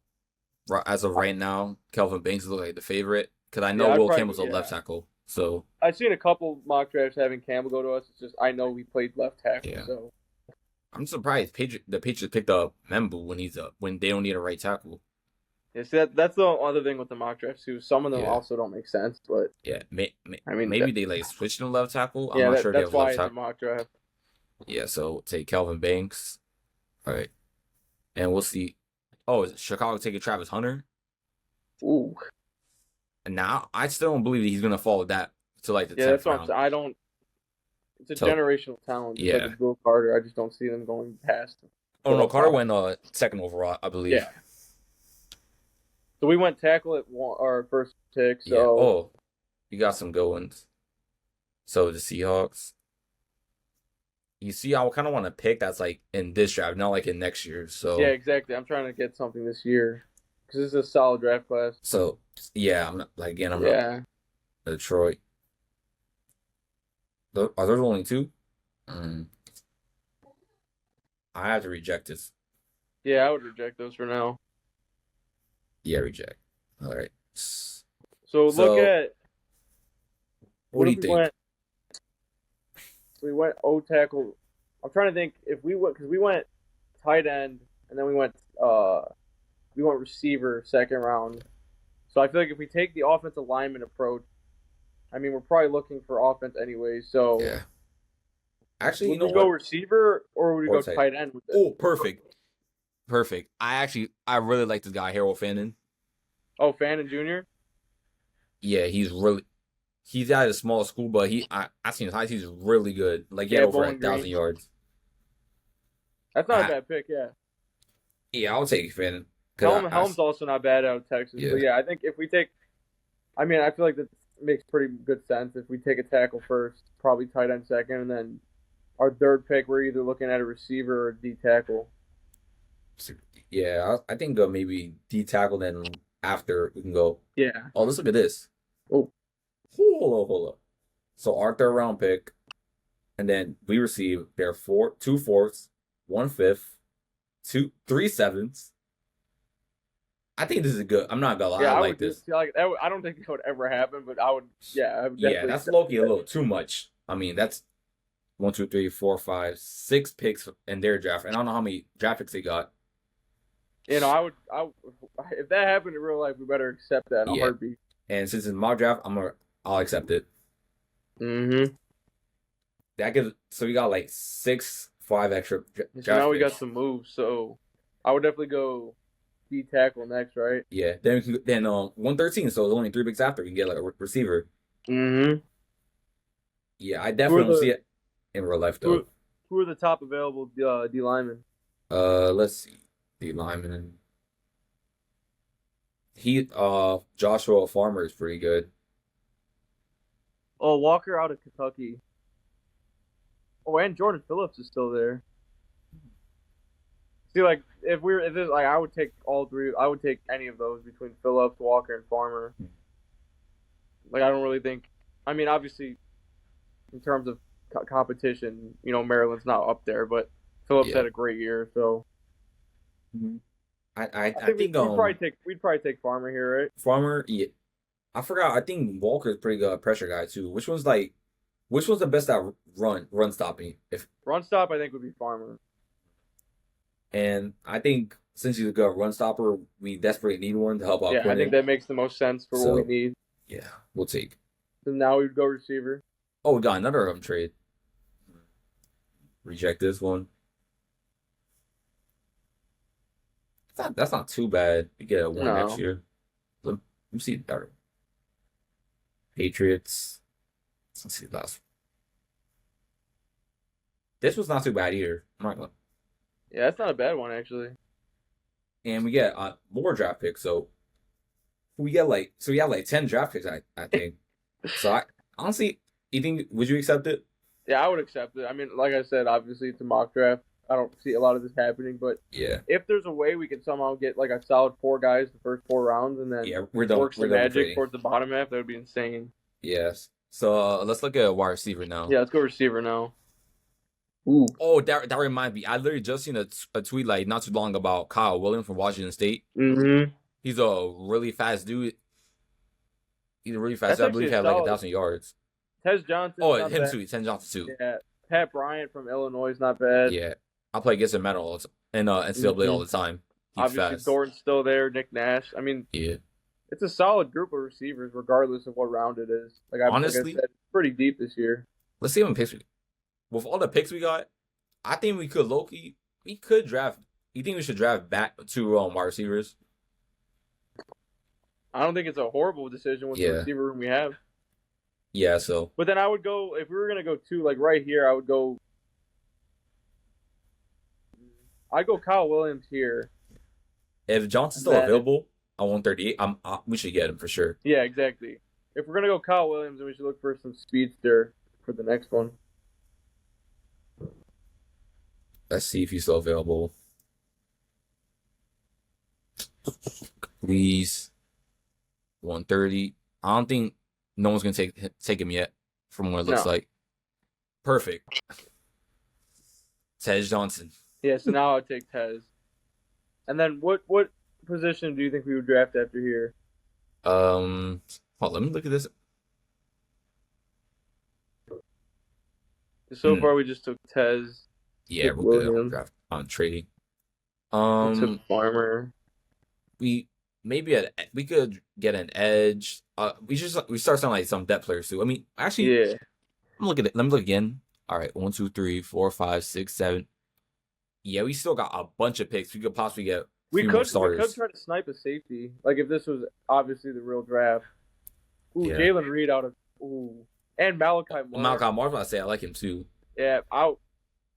Speaker 2: as of right now, Kelvin Banks looks like the favorite because I know Will Campbell's a left tackle. So
Speaker 1: I've seen a couple mock drafts having Campbell go to us. It's just I know he played left tackle.
Speaker 2: Yeah.
Speaker 1: So
Speaker 2: I'm surprised the Patriots picked up Membu when they don't need a right tackle.
Speaker 1: yeah, see that's the other thing with the mock drafts too. Some of them also don't make sense, but
Speaker 2: yeah,
Speaker 1: I mean
Speaker 2: maybe they like switched to left tackle. I'm
Speaker 1: yeah,
Speaker 2: not sure they
Speaker 1: that's
Speaker 2: have
Speaker 1: why
Speaker 2: left
Speaker 1: it's a
Speaker 2: tackle.
Speaker 1: mock draft.
Speaker 2: Yeah, so take Kelvin Banks. All right. and we'll see. Oh, is Chicago taking Travis Hunter?
Speaker 1: Ooh,
Speaker 2: And now I still don't believe that he's gonna fall that to like the
Speaker 1: yeah,
Speaker 2: tenth
Speaker 1: that's what I'm
Speaker 2: round.
Speaker 1: saying. I don't. It's a
Speaker 2: So
Speaker 1: generational talent, just like
Speaker 2: yeah.
Speaker 1: with Bill Carter. I just don't see them going past
Speaker 2: Oh
Speaker 1: the
Speaker 2: no, Carter
Speaker 1: top.
Speaker 2: went second overall, I believe.
Speaker 1: Yeah. So we went tackle at our first pick.
Speaker 2: Yeah.
Speaker 1: So
Speaker 2: Oh, you got some good ones. So the Seahawks. You see, I kind of want to pick that's like in this draft, not like in next year.
Speaker 1: yeah,
Speaker 2: So,
Speaker 1: exactly. I'm trying to get something this year because this is a solid draft class.
Speaker 2: so yeah, I'm not like again. I'm not
Speaker 1: Yeah.
Speaker 2: Detroit. Are there only two? Mm, I have to reject this.
Speaker 1: Yeah, I would reject those for now.
Speaker 2: Yeah, reject. All right.
Speaker 1: So look
Speaker 2: So,
Speaker 1: at
Speaker 2: what
Speaker 1: what
Speaker 2: do
Speaker 1: if
Speaker 2: you
Speaker 1: we
Speaker 2: think?
Speaker 1: went. We went O tackle. I'm trying to think if we went because we went tight end and then we went receiver second round. So I feel like if we take the offensive lineman approach, I mean we're probably looking for offense anyway. So
Speaker 2: Yeah. Actually, you
Speaker 1: would
Speaker 2: know
Speaker 1: we go
Speaker 2: what?
Speaker 1: receiver or would we
Speaker 2: Or
Speaker 1: go
Speaker 2: tight.
Speaker 1: tight end with it?
Speaker 2: Oh, perfect. Perfect. I really like this guy, Harold Fannin.
Speaker 1: Oh, Fannin Jr.
Speaker 2: Yeah, he's at a small school, but I seen his highs. He's really good. Like he had
Speaker 1: Yeah,
Speaker 2: over a
Speaker 1: Bowling
Speaker 2: thousand
Speaker 1: Green.
Speaker 2: yards.
Speaker 1: That's not a
Speaker 2: I
Speaker 1: bad pick. Yeah,
Speaker 2: Yeah, I'll take Fannin because
Speaker 1: Helm's also not bad out of Texas. But
Speaker 2: yeah.
Speaker 1: yeah, I think if we take, I mean, I feel like that makes pretty good sense. If we take a tackle first, probably tight end second, and then our third pick, we're either looking at a receiver or a D tackle.
Speaker 2: Yeah, I think maybe D tackle. Then after we can go.
Speaker 1: Yeah.
Speaker 2: Oh, let's look at this.
Speaker 1: Oh,
Speaker 2: Hold up. So our third round pick, and then we receive their two fourths, one fifth, three sevenths. I think this is good. I'm not gonna lie,
Speaker 1: yeah.
Speaker 2: I
Speaker 1: I
Speaker 2: like
Speaker 1: would do
Speaker 2: this.
Speaker 1: like that. I don't think that would ever happen, but I would. Yeah, I would
Speaker 2: Yeah,
Speaker 1: definitely
Speaker 2: that's
Speaker 1: accept
Speaker 2: Loki a
Speaker 1: that.
Speaker 2: little too much. I mean, that's one, two, three, four, five, six picks in their draft, and I don't know how many draft picks they got.
Speaker 1: You know, if that happened in real life, we better accept that in a
Speaker 2: Yeah,
Speaker 1: heartbeat.
Speaker 2: and since it's my draft, I'll accept it.
Speaker 1: Mm-hmm.
Speaker 2: That gives so we got like six, five extra
Speaker 1: So now
Speaker 2: draft
Speaker 1: we got
Speaker 2: picks.
Speaker 1: some moves. So I would definitely go D tackle next, right?
Speaker 2: Yeah, then we can 113. So it's only three picks after we can get like a receiver.
Speaker 1: Mm-hmm.
Speaker 2: Yeah, I
Speaker 1: Who are
Speaker 2: definitely don't see
Speaker 1: the
Speaker 2: it in real life
Speaker 1: who are,
Speaker 2: though.
Speaker 1: who are the top available D linemen?
Speaker 2: Let's see the lineman. Joshua Farmer is pretty good.
Speaker 1: Oh, Walker out of Kentucky. Oh, and Jordan Phillips is still there. See, like if this like I would take all three. I would take any of those between Phillips, Walker, and Farmer. Like I don't really think. I mean, obviously, in terms of competition, you know, Maryland's not up there, but Phillips
Speaker 2: Yeah.
Speaker 1: had a great year, so I
Speaker 2: I
Speaker 1: think
Speaker 2: think
Speaker 1: we'd probably take Farmer here, right?
Speaker 2: Farmer, yeah. I forgot. I think Walker's pretty good pressure guy too. Which one's the best at run stopping? If
Speaker 1: Run stop, I think would be Farmer.
Speaker 2: and I think since he's a good run stopper, we desperately need one to help out
Speaker 1: Yeah, I think
Speaker 2: Quinnen.
Speaker 1: that makes the most sense for what we
Speaker 2: So
Speaker 1: need.
Speaker 2: yeah, we'll take.
Speaker 1: So now we'd go receiver.
Speaker 2: Oh, we got another trade. Reject this one. That's not too bad. We get a one next
Speaker 1: No.
Speaker 2: year. Let me see better. Patriots. Let's see the last. This was not too bad either. I'm not gonna.
Speaker 1: Yeah, that's not a bad one actually.
Speaker 2: And we get more draft picks. So we have like 10 draft picks. I think. So I honestly, you think would you accept it?
Speaker 1: Yeah, I would accept it. I mean, like I said, obviously it's a mock draft. I don't see a lot of this happening, but
Speaker 2: Yeah.
Speaker 1: if there's a way we could somehow get like a solid four guys the first four rounds and then
Speaker 2: Yeah, we're done.
Speaker 1: work
Speaker 2: We're
Speaker 1: some
Speaker 2: done with
Speaker 1: magic
Speaker 2: trading.
Speaker 1: towards the bottom half, that would be insane.
Speaker 2: Yes. So let's look at wide receiver now.
Speaker 1: Yeah, let's go receiver now. Ooh.
Speaker 2: Oh, that reminds me. I literally just seen a tweet like not too long about Kyle Williams from Washington State.
Speaker 1: Mm-hmm.
Speaker 2: He's a really fast dude. He's a really fast
Speaker 1: That's
Speaker 2: dude. I
Speaker 1: actually
Speaker 2: believe he
Speaker 1: a
Speaker 2: had like
Speaker 1: solid.
Speaker 2: 1,000 yards.
Speaker 1: Tez Johnson.
Speaker 2: Oh,
Speaker 1: Not
Speaker 2: him
Speaker 1: bad.
Speaker 2: too. Ten Johnson too.
Speaker 1: Yeah. Pat Bryant from Illinois is not bad.
Speaker 2: Yeah, I play against him at all and NCAA all the time. He's
Speaker 1: Obviously,
Speaker 2: fast.
Speaker 1: Thornton's still there. Nick Nash. I mean,
Speaker 2: Yeah.
Speaker 1: it's a solid group of receivers, regardless of what round it is. Like I
Speaker 2: Honestly,
Speaker 1: said, it's pretty deep this year.
Speaker 2: let's see how many picks with all the picks we got. I think we could Loki. We could draft You think we should draft back two wide receivers?
Speaker 1: I don't think it's a horrible decision with the
Speaker 2: Yeah,
Speaker 1: receiver room we have.
Speaker 2: yeah. So
Speaker 1: But then I would go if we were gonna go two, like right here. I would go. I'd go Kyle Williams here,
Speaker 2: if Johnson's
Speaker 1: and
Speaker 2: still
Speaker 1: then
Speaker 2: available at 138, we should get him for sure.
Speaker 1: yeah, exactly. If we're gonna go Kyle Williams, then we should look for some speedster for the next one.
Speaker 2: Let's see if he's still available. Please, 130. I don't think no one's gonna take him yet, from what it looks
Speaker 1: No.
Speaker 2: like. Perfect. Tej Johnson.
Speaker 1: Yeah, so now I'd take Tez. And then what position do you think we would draft after here?
Speaker 2: Hold on, let me look at this.
Speaker 1: So
Speaker 2: Hmm.
Speaker 1: far we just took Tez,
Speaker 2: Yeah,
Speaker 1: took
Speaker 2: we're good on
Speaker 1: Williams,
Speaker 2: draft on trading.
Speaker 1: we took
Speaker 2: Um,
Speaker 1: Farmer.
Speaker 2: we we could get an edge. We start sounding like some depth players too. I mean, actually,
Speaker 1: Yeah.
Speaker 2: I'm looking at it. Let me look again. All right, 1, 2, 3, 4, 5, 6, 7. Yeah, we still got a bunch of picks. We could possibly get a few more
Speaker 1: We could
Speaker 2: starters.
Speaker 1: try to snipe a safety. Like if this was obviously the real draft. Ooh,
Speaker 2: Yeah.
Speaker 1: Jalen Reed out of and Malachi Moore.
Speaker 2: Malachi Moore, I say I like him too.
Speaker 1: Yeah, out.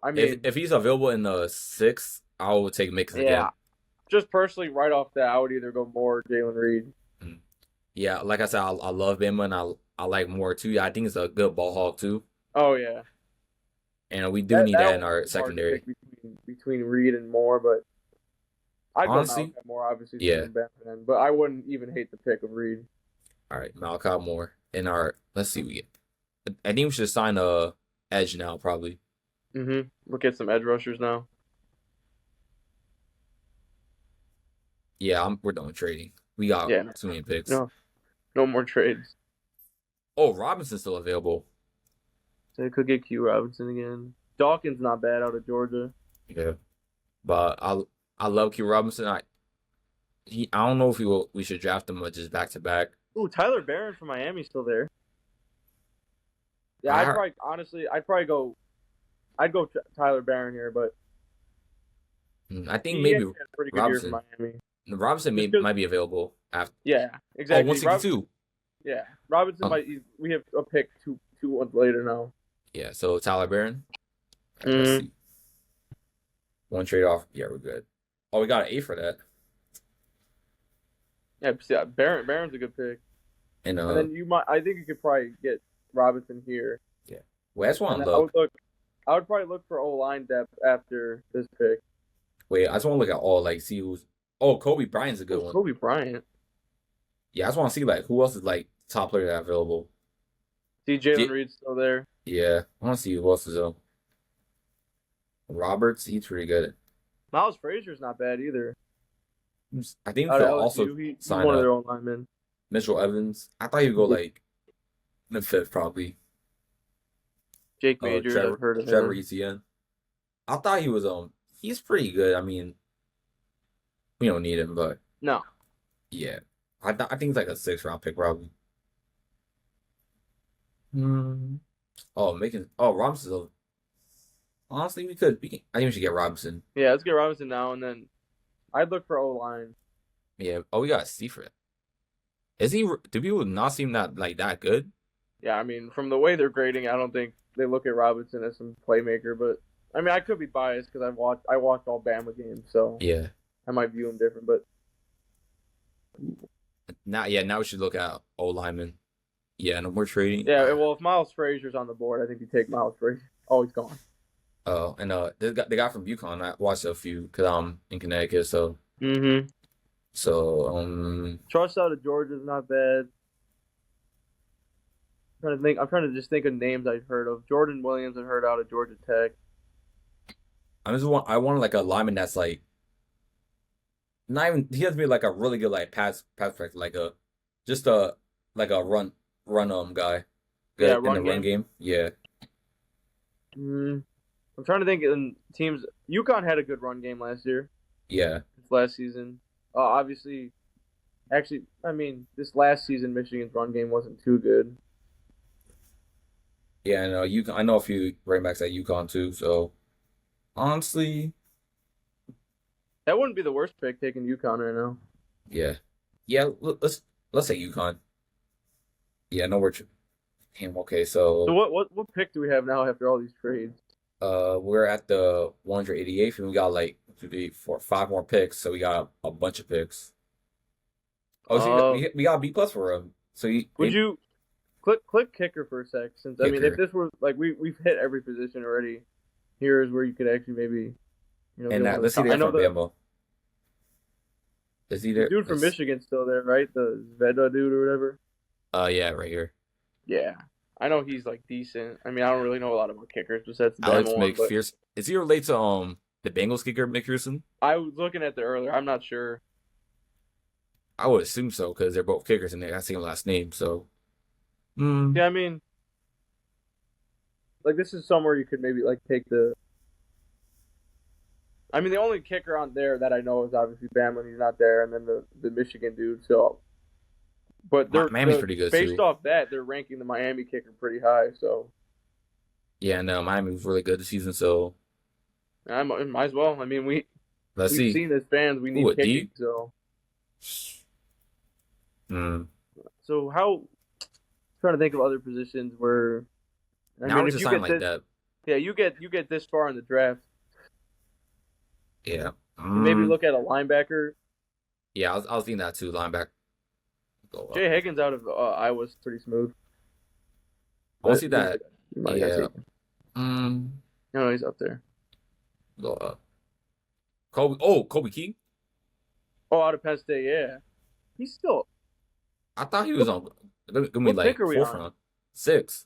Speaker 1: I mean,
Speaker 2: If he's available in the 6th, I would take Mixon
Speaker 1: yeah.
Speaker 2: again.
Speaker 1: Just personally, right off that, I would either go Moore or Jalen Reed.
Speaker 2: Yeah, like I said, I love Bama and I like Moore too. Yeah, I think it's a good ball hawk too.
Speaker 1: Oh yeah,
Speaker 2: And we do need that in
Speaker 1: one
Speaker 2: our
Speaker 1: was hard to
Speaker 2: secondary.
Speaker 1: pick between Reed and Moore, but I'd
Speaker 2: Honestly,
Speaker 1: go Malachi Moore obviously.
Speaker 2: yeah.
Speaker 1: But I wouldn't even hate the pick of Reed.
Speaker 2: All right, Malachi Moore in our. Let's see, we get. I think we should sign a edge now, probably.
Speaker 1: Look at some edge rushers now.
Speaker 2: Yeah, we're done trading. We got
Speaker 1: Yeah,
Speaker 2: too many picks.
Speaker 1: no more trades.
Speaker 2: Oh, Robinson's still available.
Speaker 1: So they could get Q Robinson again. Dawkins not bad out of Georgia.
Speaker 2: Yeah, but I love Q Robinson. I don't know if we should draft him just back to back.
Speaker 1: Ooh, Tyler Barron from Miami's still there. Yeah, I'd go Tyler Barron here, but
Speaker 2: I think
Speaker 1: he
Speaker 2: maybe
Speaker 1: actually had a pretty good year for Miami.
Speaker 2: Robinson might be available after.
Speaker 1: Yeah,
Speaker 2: Oh,
Speaker 1: exactly.
Speaker 2: 162.
Speaker 1: Yeah, Robinson we have a pick two months later now.
Speaker 2: Yeah, so Tyler Barron. Let's
Speaker 1: Mhm.
Speaker 2: see. One trade off. Yeah, we're good. Oh, we got an A for that.
Speaker 1: Yeah, Barron's a good pick.
Speaker 2: And
Speaker 1: And then I think you could probably get Robinson here.
Speaker 2: well, that's one
Speaker 1: And
Speaker 2: look.
Speaker 1: I would probably look for O-line depth after this pick.
Speaker 2: Wait, I just want to look at all see who's. Oh, Kobe Bryant's a good one.
Speaker 1: Kobe Bryant.
Speaker 2: Yeah, I just want to see who else is top player that available.
Speaker 1: See Jalen Reed's still there.
Speaker 2: Yeah, I want to see who else is though. Roberts, he's pretty good.
Speaker 1: Miles Frazier's not bad either.
Speaker 2: I think
Speaker 1: Out
Speaker 2: they'll
Speaker 1: of LSU,
Speaker 2: also
Speaker 1: he's
Speaker 2: sign
Speaker 1: one of
Speaker 2: up
Speaker 1: their own linemen.
Speaker 2: Mitchell Evans. I thought he'd go in the 5th probably.
Speaker 1: Jake Majors, I've heard of
Speaker 2: Trevor
Speaker 1: him.
Speaker 2: Etienne. I thought he was he's pretty good. I mean, we don't need him, but
Speaker 1: No.
Speaker 2: yeah, I think it's a 6th round pick probably. Oh, Robinson. Honestly, I think we should get Robinson.
Speaker 1: Yeah, let's get Robinson now, and then I'd look for O-line.
Speaker 2: Yeah. Oh, we got Seifert. Is he? Do people not seem that good?
Speaker 1: Yeah, I mean, from the way they're grading, I don't think they look at Robinson as some playmaker, but I mean, I could be biased because I watched all Bama games, so
Speaker 2: Yeah.
Speaker 1: I might view him different. But
Speaker 2: Now we should look at O lineman. Yeah, no more trading.
Speaker 1: yeah, well, if Miles Frazier's on the board, I think you take Miles Frazier. Oh, he's gone.
Speaker 2: Oh, and the guy from UConn, I watched a few because I'm in Connecticut, so
Speaker 1: Trust out of Georgia's not bad. I'm trying to just think of names I've heard of. Jordan Williams I heard out of Georgia Tech.
Speaker 2: I want a lineman that's not even he has to be a really good pass protector, just a run guy. Good
Speaker 1: Yeah,
Speaker 2: in the run game. Yeah.
Speaker 1: I'm trying to think in teams. UConn had a good run game last year.
Speaker 2: Yeah.
Speaker 1: Last season. Obviously, actually, I mean, this last season, Michigan's run game wasn't too good.
Speaker 2: Yeah, I know a few running backs at UConn too, so honestly,
Speaker 1: That wouldn't be the worst pick taking UConn right now.
Speaker 2: Yeah, yeah. Let's say UConn. Yeah, no, we're damn okay.
Speaker 1: So
Speaker 2: So
Speaker 1: what pick do we have now after all these trades?
Speaker 2: we're at the 188th, and we got like 2, 3, 4, 5 more picks. So we got a bunch of picks. Oh, see,
Speaker 1: Uh,
Speaker 2: we got a B plus for him. So
Speaker 1: would
Speaker 2: he
Speaker 1: you click kicker for a sec? Since I mean, if
Speaker 2: kicker,
Speaker 1: this were like we've hit every position already, here is where you could actually maybe get
Speaker 2: and
Speaker 1: one of
Speaker 2: let's see
Speaker 1: the
Speaker 2: the
Speaker 1: top. I
Speaker 2: guy
Speaker 1: know
Speaker 2: from Bama. Is he
Speaker 1: the
Speaker 2: there?
Speaker 1: dude from Michigan's still there, right? The Zveda dude or whatever.
Speaker 2: Yeah, right here.
Speaker 1: Yeah, I know he's like decent. I mean, I don't really know a lot about kickers besides the
Speaker 2: Alex
Speaker 1: Bama one, but
Speaker 2: McPherson. Is he related to the Bengals kicker McPherson?
Speaker 1: I was looking at the earlier. I'm not sure.
Speaker 2: I would assume so because they're both kickers and they got the same last name. So, hmm.
Speaker 1: Yeah, I mean, like this is somewhere you could maybe like take the. I mean, the only kicker on there that I know is obviously Bama when he's not there, and then the Michigan dude. So, but
Speaker 2: Miami's pretty good
Speaker 1: based
Speaker 2: too.
Speaker 1: off that, they're ranking the Miami kicker pretty high. So
Speaker 2: Yeah, no, Miami was really good this season. So
Speaker 1: I might as well. I mean,
Speaker 2: let's
Speaker 1: we've
Speaker 2: see.
Speaker 1: seen as fans we
Speaker 2: Ooh,
Speaker 1: need
Speaker 2: a
Speaker 1: kicking.
Speaker 2: D.
Speaker 1: So
Speaker 2: Hmm.
Speaker 1: how trying to think of other positions where I
Speaker 2: Now
Speaker 1: mean,
Speaker 2: we're
Speaker 1: if
Speaker 2: just
Speaker 1: you
Speaker 2: signing
Speaker 1: get
Speaker 2: like
Speaker 1: this,
Speaker 2: that.
Speaker 1: yeah, you get this far in the draft,
Speaker 2: Yeah.
Speaker 1: you maybe look at a linebacker.
Speaker 2: Yeah, I was thinking that too. Linebacker go up.
Speaker 1: Jay Higgins out of Iowa's pretty smooth,
Speaker 2: I want
Speaker 1: but
Speaker 2: to see that.
Speaker 1: you might have got
Speaker 2: Yeah.
Speaker 1: taken.
Speaker 2: Mm,
Speaker 1: No, he's up there.
Speaker 2: go up. Kobe. Oh, Kobe King.
Speaker 1: Oh, out of Penn State, yeah. He's still.
Speaker 2: I thought he was
Speaker 1: What,
Speaker 2: on. Give me
Speaker 1: what pick
Speaker 2: like
Speaker 1: are we
Speaker 2: fourth
Speaker 1: on?
Speaker 2: round, six.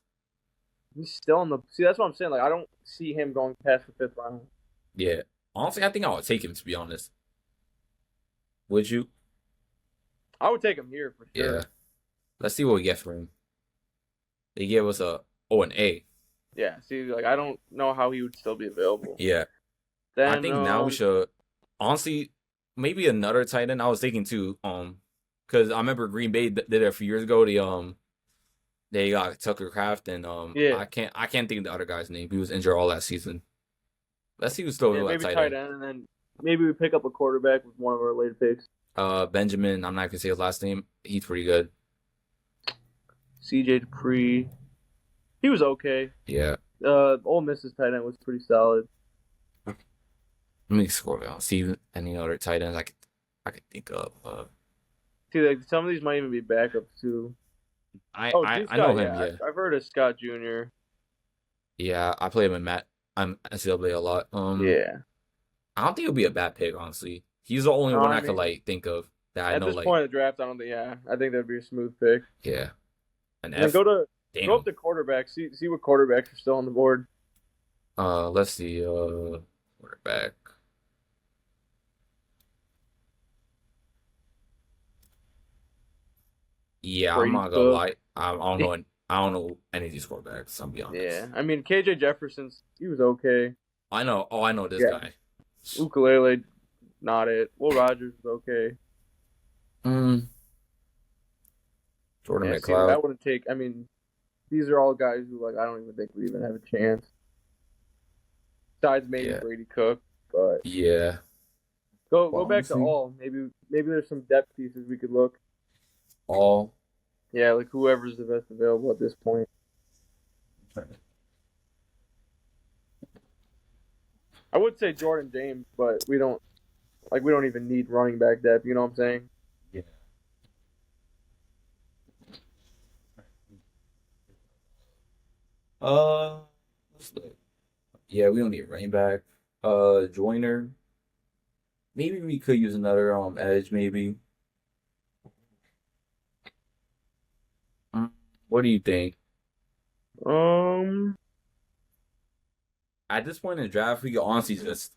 Speaker 1: He's still in the. See, that's what I'm saying. Like, I don't see him going past the fifth round.
Speaker 2: Yeah. Honestly, I think I would take him to be honest. Would you?
Speaker 1: I would take him here for
Speaker 2: Yeah.
Speaker 1: sure.
Speaker 2: Let's see what we get for him. They gave us a an A.
Speaker 1: Yeah. See, like, I don't know how he would still be available.
Speaker 2: Yeah. I
Speaker 1: Then,
Speaker 2: think now we should honestly maybe another tight end. I was thinking too, because I remember Green Bay did it a few years ago. They got Tucker Craft and
Speaker 1: yeah,
Speaker 2: I can't think of the other guy's name. He was injured all that season. Let's see who's still
Speaker 1: yeah,
Speaker 2: at
Speaker 1: maybe
Speaker 2: tight
Speaker 1: tight
Speaker 2: end.
Speaker 1: end, and then maybe we pick up a quarterback with one of our later picks.
Speaker 2: Benjamin. I'm not gonna say his last name. He's pretty good.
Speaker 1: CJ Dupree. He was okay.
Speaker 2: Yeah.
Speaker 1: Ole Miss's tight end was pretty solid.
Speaker 2: Let me scroll down. See any other tight ends I could think of.
Speaker 1: See, like some of these might even be backups too.
Speaker 2: I
Speaker 1: Oh,
Speaker 2: I,
Speaker 1: G
Speaker 2: I know
Speaker 1: Scott,
Speaker 2: him.
Speaker 1: yeah,
Speaker 2: Yeah.
Speaker 1: I've heard of Scott Jr.
Speaker 2: Yeah. I play him in Matt. I'm NCAA a lot.
Speaker 1: Yeah.
Speaker 2: I don't think it'll be a bad pick, honestly. He's the only one
Speaker 1: I
Speaker 2: I could
Speaker 1: mean,
Speaker 2: like think of that I
Speaker 1: at
Speaker 2: know
Speaker 1: this
Speaker 2: like
Speaker 1: point in the draft, I don't think. Yeah, I think that'd be a smooth pick.
Speaker 2: yeah. An
Speaker 1: And then
Speaker 2: F.
Speaker 1: go up
Speaker 2: Damn.
Speaker 1: to quarterback. See what quarterbacks are still on the board.
Speaker 2: Let's see. Quarterback. Yeah, I'm
Speaker 1: Brady
Speaker 2: not gonna
Speaker 1: Cook.
Speaker 2: lie. I don't know any of these quarterbacks. I'll be
Speaker 1: Yeah,
Speaker 2: honest.
Speaker 1: I mean KJ Jefferson's he was okay.
Speaker 2: I know. Oh, I know this
Speaker 1: Yeah,
Speaker 2: guy.
Speaker 1: Ukulele, not it. Will Rogers was okay.
Speaker 2: Mm, Jordan
Speaker 1: Yeah, see, like I
Speaker 2: McLeod.
Speaker 1: wouldn't take. I mean, these are all guys who like I don't even think would even have a chance. Besides maybe
Speaker 2: Yeah.
Speaker 1: Brady Cook, but
Speaker 2: Yeah.
Speaker 1: go
Speaker 2: Well,
Speaker 1: back to
Speaker 2: honestly,
Speaker 1: all. Maybe there's some depth pieces we could look.
Speaker 2: all.
Speaker 1: Yeah, like whoever's the best available at this point. I would say Jordan James, but we don't even need running back depth. You know what I'm saying?
Speaker 2: Yeah. Uh, let's look. Yeah, we don't need a running back. Joiner. Maybe we could use another edge. Maybe. Mm, What do you think?
Speaker 1: Um,
Speaker 2: At this point in the draft, we could honestly just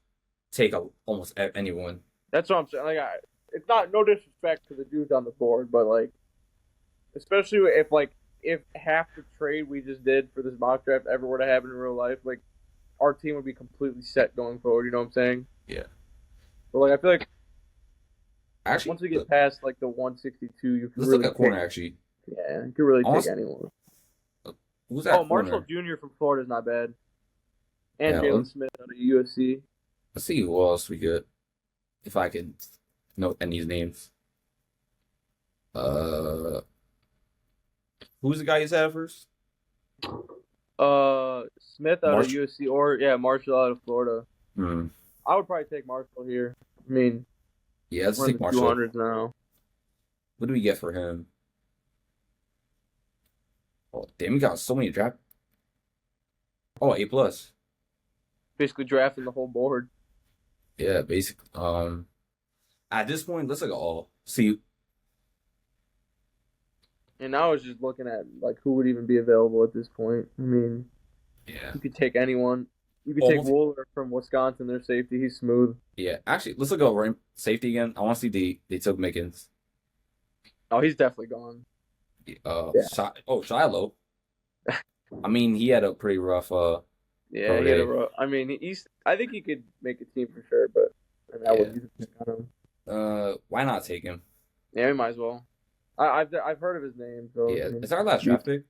Speaker 2: take almost anyone.
Speaker 1: that's what I'm saying. It's not no disrespect to the dudes on the board, but like, especially if half the trade we just did for this mock draft ever were to happen in real life, like our team would be completely set going forward. You know what I'm saying?
Speaker 2: Yeah.
Speaker 1: But like, I feel like
Speaker 2: Actually,
Speaker 1: once we get past like the 162, you can
Speaker 2: let's look
Speaker 1: really
Speaker 2: at corner.
Speaker 1: pick.
Speaker 2: Actually,
Speaker 1: Yeah, you can really take
Speaker 2: honestly,
Speaker 1: anyone.
Speaker 2: who's
Speaker 1: Oh,
Speaker 2: that
Speaker 1: Marshall
Speaker 2: corner?
Speaker 1: Jr. from Florida is not bad, and
Speaker 2: Yeah.
Speaker 1: Jalen Smith out of USC.
Speaker 2: Let's see who else we get. if I can note any names. Uh, who's the guy you said at first?
Speaker 1: Smith out of
Speaker 2: Marsh.
Speaker 1: USC or yeah, Marshall out of Florida.
Speaker 2: Hmm.
Speaker 1: I would probably take Marshall here. I mean,
Speaker 2: Yeah, let's
Speaker 1: we're in
Speaker 2: take
Speaker 1: the two
Speaker 2: Marshall.
Speaker 1: hundreds now.
Speaker 2: What do we get for him? Oh, damn, we got so many draft. Oh, A plus.
Speaker 1: Basically drafting the whole board.
Speaker 2: Yeah, basically. At this point, let's look at all. See,
Speaker 1: And now I was just looking at like who would even be available at this point. I mean,
Speaker 2: yeah,
Speaker 1: you could take anyone. You could take
Speaker 2: almost.
Speaker 1: Wooler from Wisconsin. Their safety, he's smooth.
Speaker 2: Yeah, actually, let's look at right safety again. I want to see they took Mickens.
Speaker 1: Oh, he's definitely gone. Yeah,
Speaker 2: Shiloh. I mean, he had a pretty rough
Speaker 1: yeah,
Speaker 2: pro
Speaker 1: he had a
Speaker 2: day.
Speaker 1: rough. I mean, he's. I think he could make a team for sure, but I mean, I
Speaker 2: Yeah.
Speaker 1: wouldn't use a pick on him.
Speaker 2: Why not take him?
Speaker 1: Yeah, we might as well. I've heard of his name, so I
Speaker 2: Yeah,
Speaker 1: mean,
Speaker 2: it's our last draft pick.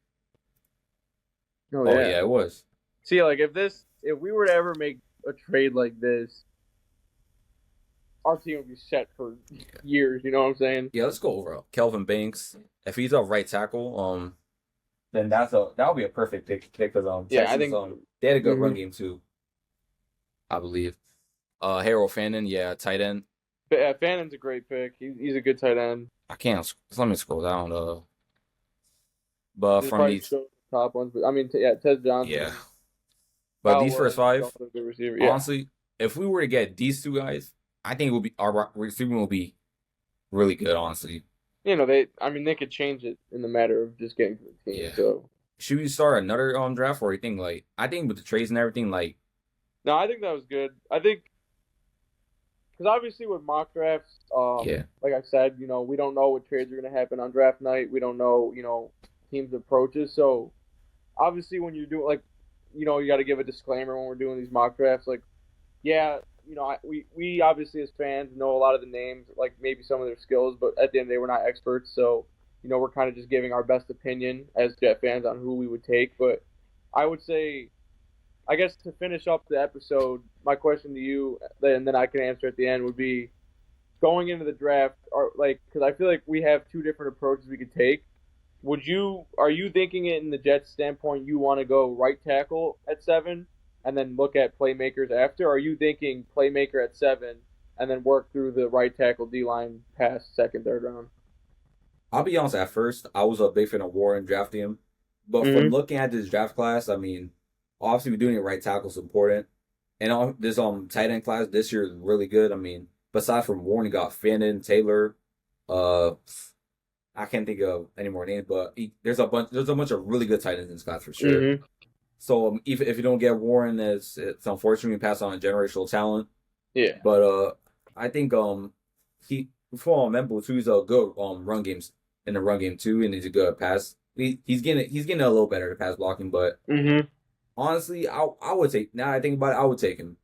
Speaker 1: oh
Speaker 2: Oh
Speaker 1: yeah.
Speaker 2: yeah, it was.
Speaker 1: See, like if we were to ever make a trade like this, our team would be set for years. You know what I'm saying?
Speaker 2: Yeah, let's go over Kelvin Banks. If he's a right tackle, then that'll be a perfect pick because
Speaker 1: Yeah, I
Speaker 2: Texans
Speaker 1: think.
Speaker 2: they had a good run
Speaker 1: Mhm.
Speaker 2: game too, I believe. Harold Fannin, yeah, tight end.
Speaker 1: But, yeah, Fannon's a great pick. He's a good tight end.
Speaker 2: I can't. Let me scroll down. But
Speaker 1: He'll
Speaker 2: from
Speaker 1: probably
Speaker 2: these,
Speaker 1: show the top ones, but I mean, yeah, Ted Johnson,
Speaker 2: yeah. But
Speaker 1: Kyle
Speaker 2: these first
Speaker 1: Williams,
Speaker 2: five,
Speaker 1: also a good receiver. Yeah,
Speaker 2: honestly, if we were to get these two guys, I think it will be our receiving will be really good. Honestly,
Speaker 1: you know they could change it in the matter of just getting to the team.
Speaker 2: yeah.
Speaker 1: So
Speaker 2: Should we start another draft, or you think like I think with the trades and everything, like
Speaker 1: no, I think that was good. I think because obviously with mock drafts,
Speaker 2: yeah,
Speaker 1: like I said, we don't know what trades are going to happen on draft night. We don't know, teams' approaches. So obviously when you're doing like, you got to give a disclaimer when we're doing these mock drafts. Like, yeah, we obviously as fans know a lot of the names, like maybe some of their skills, but at the end of the day, we're not experts. So, we're kind of just giving our best opinion as Jet fans on who we would take. But I would say, I guess to finish up the episode, my question to you, and then I can answer at the end, would be going into the draft, or like, because I feel like we have two different approaches we could take. Are you thinking it in the Jets standpoint? You want to go right tackle at 7, and then look at playmakers after? Or are you thinking playmaker at 7, and then work through the right tackle D line past second, third round?
Speaker 2: I'll be honest. At first, I was a big fan of Warren drafting him, but from
Speaker 1: Mm-hmm.
Speaker 2: looking at this draft class, I mean, obviously doing it right tackle is important, and all this tight end class this year is really good. I mean, besides from Warren, you got Fannin, Taylor, uh, I can't think of any more names, but there's a bunch of really good tight ends in this class for sure.
Speaker 1: Mm-hmm.
Speaker 2: So if you don't get Warren, it's unfortunately we pass on a generational talent.
Speaker 1: Yeah,
Speaker 2: But I think he before Memphis too, he's a good run games in the run game too, and he's a good pass. He's getting a little better at pass blocking, but
Speaker 1: mm-hmm.
Speaker 2: honestly, I would take now I think about it, I would take him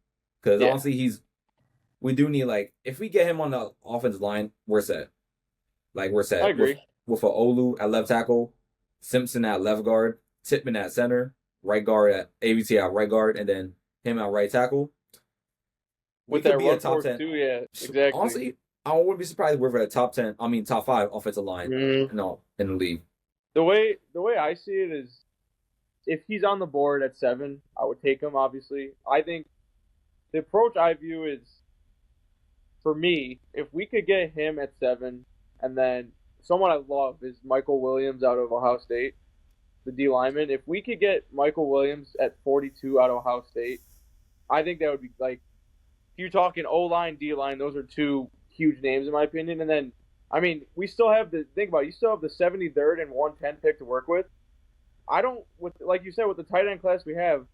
Speaker 2: because
Speaker 1: Yeah,
Speaker 2: honestly we do need like if we get him on the offensive line, we're set. Like we're
Speaker 1: I
Speaker 2: set
Speaker 1: agree.
Speaker 2: with a Olu at left tackle, Simpson at left guard, Titman at center, right guard at AVT at right guard, and then him at right tackle. We
Speaker 1: With
Speaker 2: could
Speaker 1: that
Speaker 2: be a top
Speaker 1: workhorse
Speaker 2: 10.
Speaker 1: too, yeah, exactly.
Speaker 2: Honestly, I wouldn't be surprised if we're a top 10. I mean, top 5 offensive line.
Speaker 1: Mm-hmm.
Speaker 2: No, in the league.
Speaker 1: The way I see it is, if he's on the board at 7, I would take him. Obviously, I think the approach I view is, for me, if we could get him at 7, and then someone I love is Michael Williams out of Ohio State, the D lineman. If we could get Michael Williams at 42 out of Ohio State, I think that would be like, if you're talking O line, D line, those are two huge names in my opinion. And then, I mean, we still have think about it, you still have the 73rd and 110 pick to work with. I don't, with like you said, with the tight end class we have,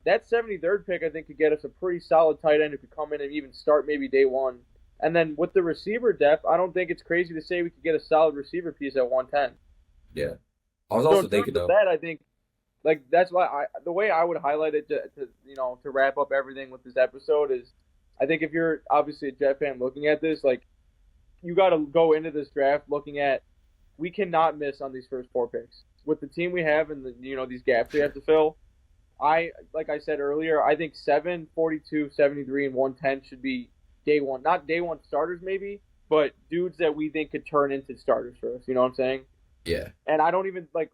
Speaker 1: that 73rd pick I think could get us a pretty solid tight end who could come in and even start maybe day one. And then with the receiver depth, I don't think it's crazy to say we could get a solid receiver piece at 110.
Speaker 2: Yeah. I was
Speaker 1: So
Speaker 2: also
Speaker 1: in terms
Speaker 2: thinking,
Speaker 1: of
Speaker 2: though.
Speaker 1: that, I think like that's why the way I would highlight it to wrap up everything with this episode is, I think if you're obviously a Jet fan looking at this, like, you got to go into this draft looking at, we cannot miss on these first 4 picks with the team we have and these gaps we have to fill. Like I said earlier, I think 7, 42, 73, and 110 should be day one, not day one starters maybe, but dudes that we think could turn into starters for us. You know what I'm saying?
Speaker 2: Yeah.
Speaker 1: And I don't even like,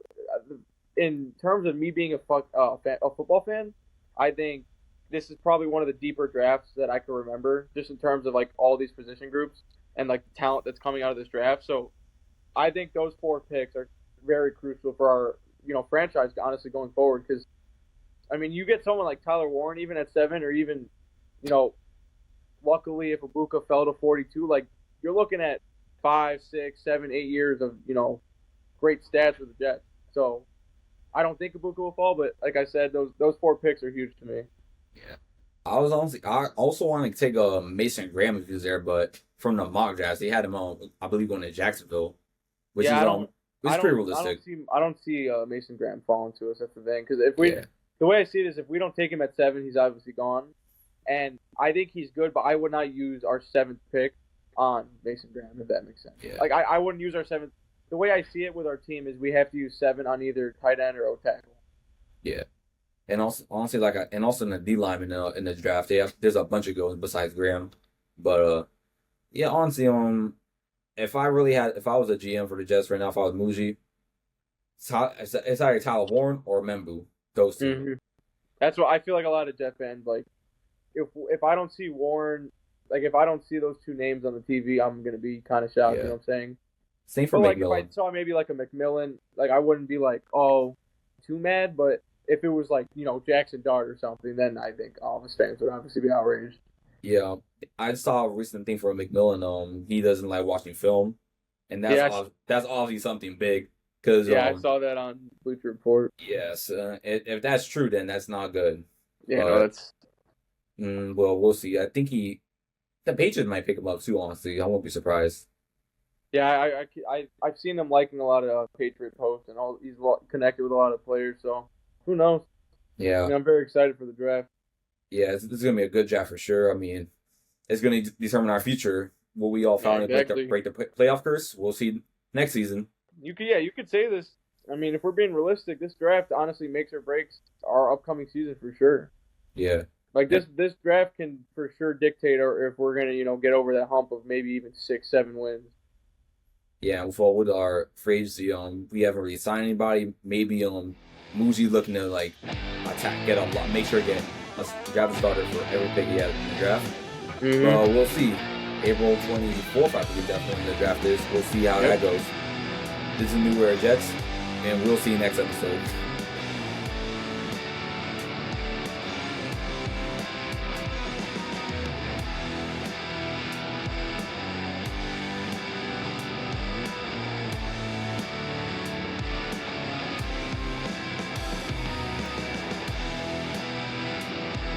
Speaker 1: in terms of me being a football fan, I think this is probably one of the deeper drafts that I can remember, just in terms of like all these position groups and like the talent that's coming out of this draft. So I think those 4 picks are very crucial for our franchise honestly going forward. Because I mean, you get someone like Tyler Warren even at 7, or even you know, luckily if Ibuka fell to 42, like you're looking at 5, 6, 7, 8 years of great stats for the Jets. So I don't think Ibuka will fall, but like I said, those 4 picks are huge to me.
Speaker 2: Yeah. I also want to take a Mason Graham if he was there, but from the mock drafts, they had him on, I believe, going to Jacksonville, which
Speaker 1: Yeah,
Speaker 2: is
Speaker 1: I don't,
Speaker 2: which
Speaker 1: I
Speaker 2: is pretty
Speaker 1: don't,
Speaker 2: realistic.
Speaker 1: I don't see Mason Graham falling to us. That's the thing. Because if we,
Speaker 2: Yeah.
Speaker 1: the way I see it is, if we don't take him at 7, he's obviously gone. And I think he's good, but I would not use our 7th pick on Mason Graham, if that makes sense.
Speaker 2: Yeah.
Speaker 1: Like I wouldn't use our 7th. The way I see it with our team is we have to use 7 on either tight end or O tackle.
Speaker 2: Yeah. And also, honestly, and also in the D line in the draft, there's a bunch of goals besides Graham. But yeah, honestly, if I was a GM for the Jets right now, if I was Muji, it's either Tyler Warren or Membu. Those 2.
Speaker 1: Mm-hmm. That's what I feel like. A lot of Jet fans like. If I don't see Warren, like if I don't see those 2 names on the TV, I'm gonna be kind of shocked.
Speaker 2: Yeah.
Speaker 1: You know what I'm saying?
Speaker 2: Same for
Speaker 1: But like
Speaker 2: McMillan.
Speaker 1: if I saw maybe like a McMillan, like I wouldn't be like, oh, too mad. But if it was like Jackson Dart or something, then I think all of his fans would obviously be outraged.
Speaker 2: Yeah, I saw a recent thing for McMillan. He doesn't like watching film, and that's obviously something big. Cause
Speaker 1: Yeah, I saw that on Bleacher Report.
Speaker 2: yes, if that's true, then that's not good.
Speaker 1: Yeah, no, that's.
Speaker 2: Well, we'll see. I think the Patriots might pick him up too. Honestly, I won't be surprised.
Speaker 1: Yeah, I've seen him liking a lot of Patriot posts, and he's connected with a lot of players. So who knows?
Speaker 2: Yeah,
Speaker 1: I mean, I'm very excited for the draft.
Speaker 2: yeah, this is gonna be a good draft for sure. I mean, it's gonna determine our future. Will we all finally break the playoff curse? We'll see next season.
Speaker 1: You could say this. I mean, if we're being realistic, this draft honestly makes or breaks our upcoming season for sure.
Speaker 2: Yeah.
Speaker 1: Like this draft can for sure dictate if we're gonna get over that hump of maybe even 6, 7 wins.
Speaker 2: Yeah, with our free agency, we haven't really signed anybody. Maybe Muji looking to like make sure to get a draft starter for every pick he has in the draft.
Speaker 1: Mm-hmm.
Speaker 2: We'll see. April 24th, I believe that's when the draft is. We'll see how that goes. This is New Era Jets, and we'll see you next episode.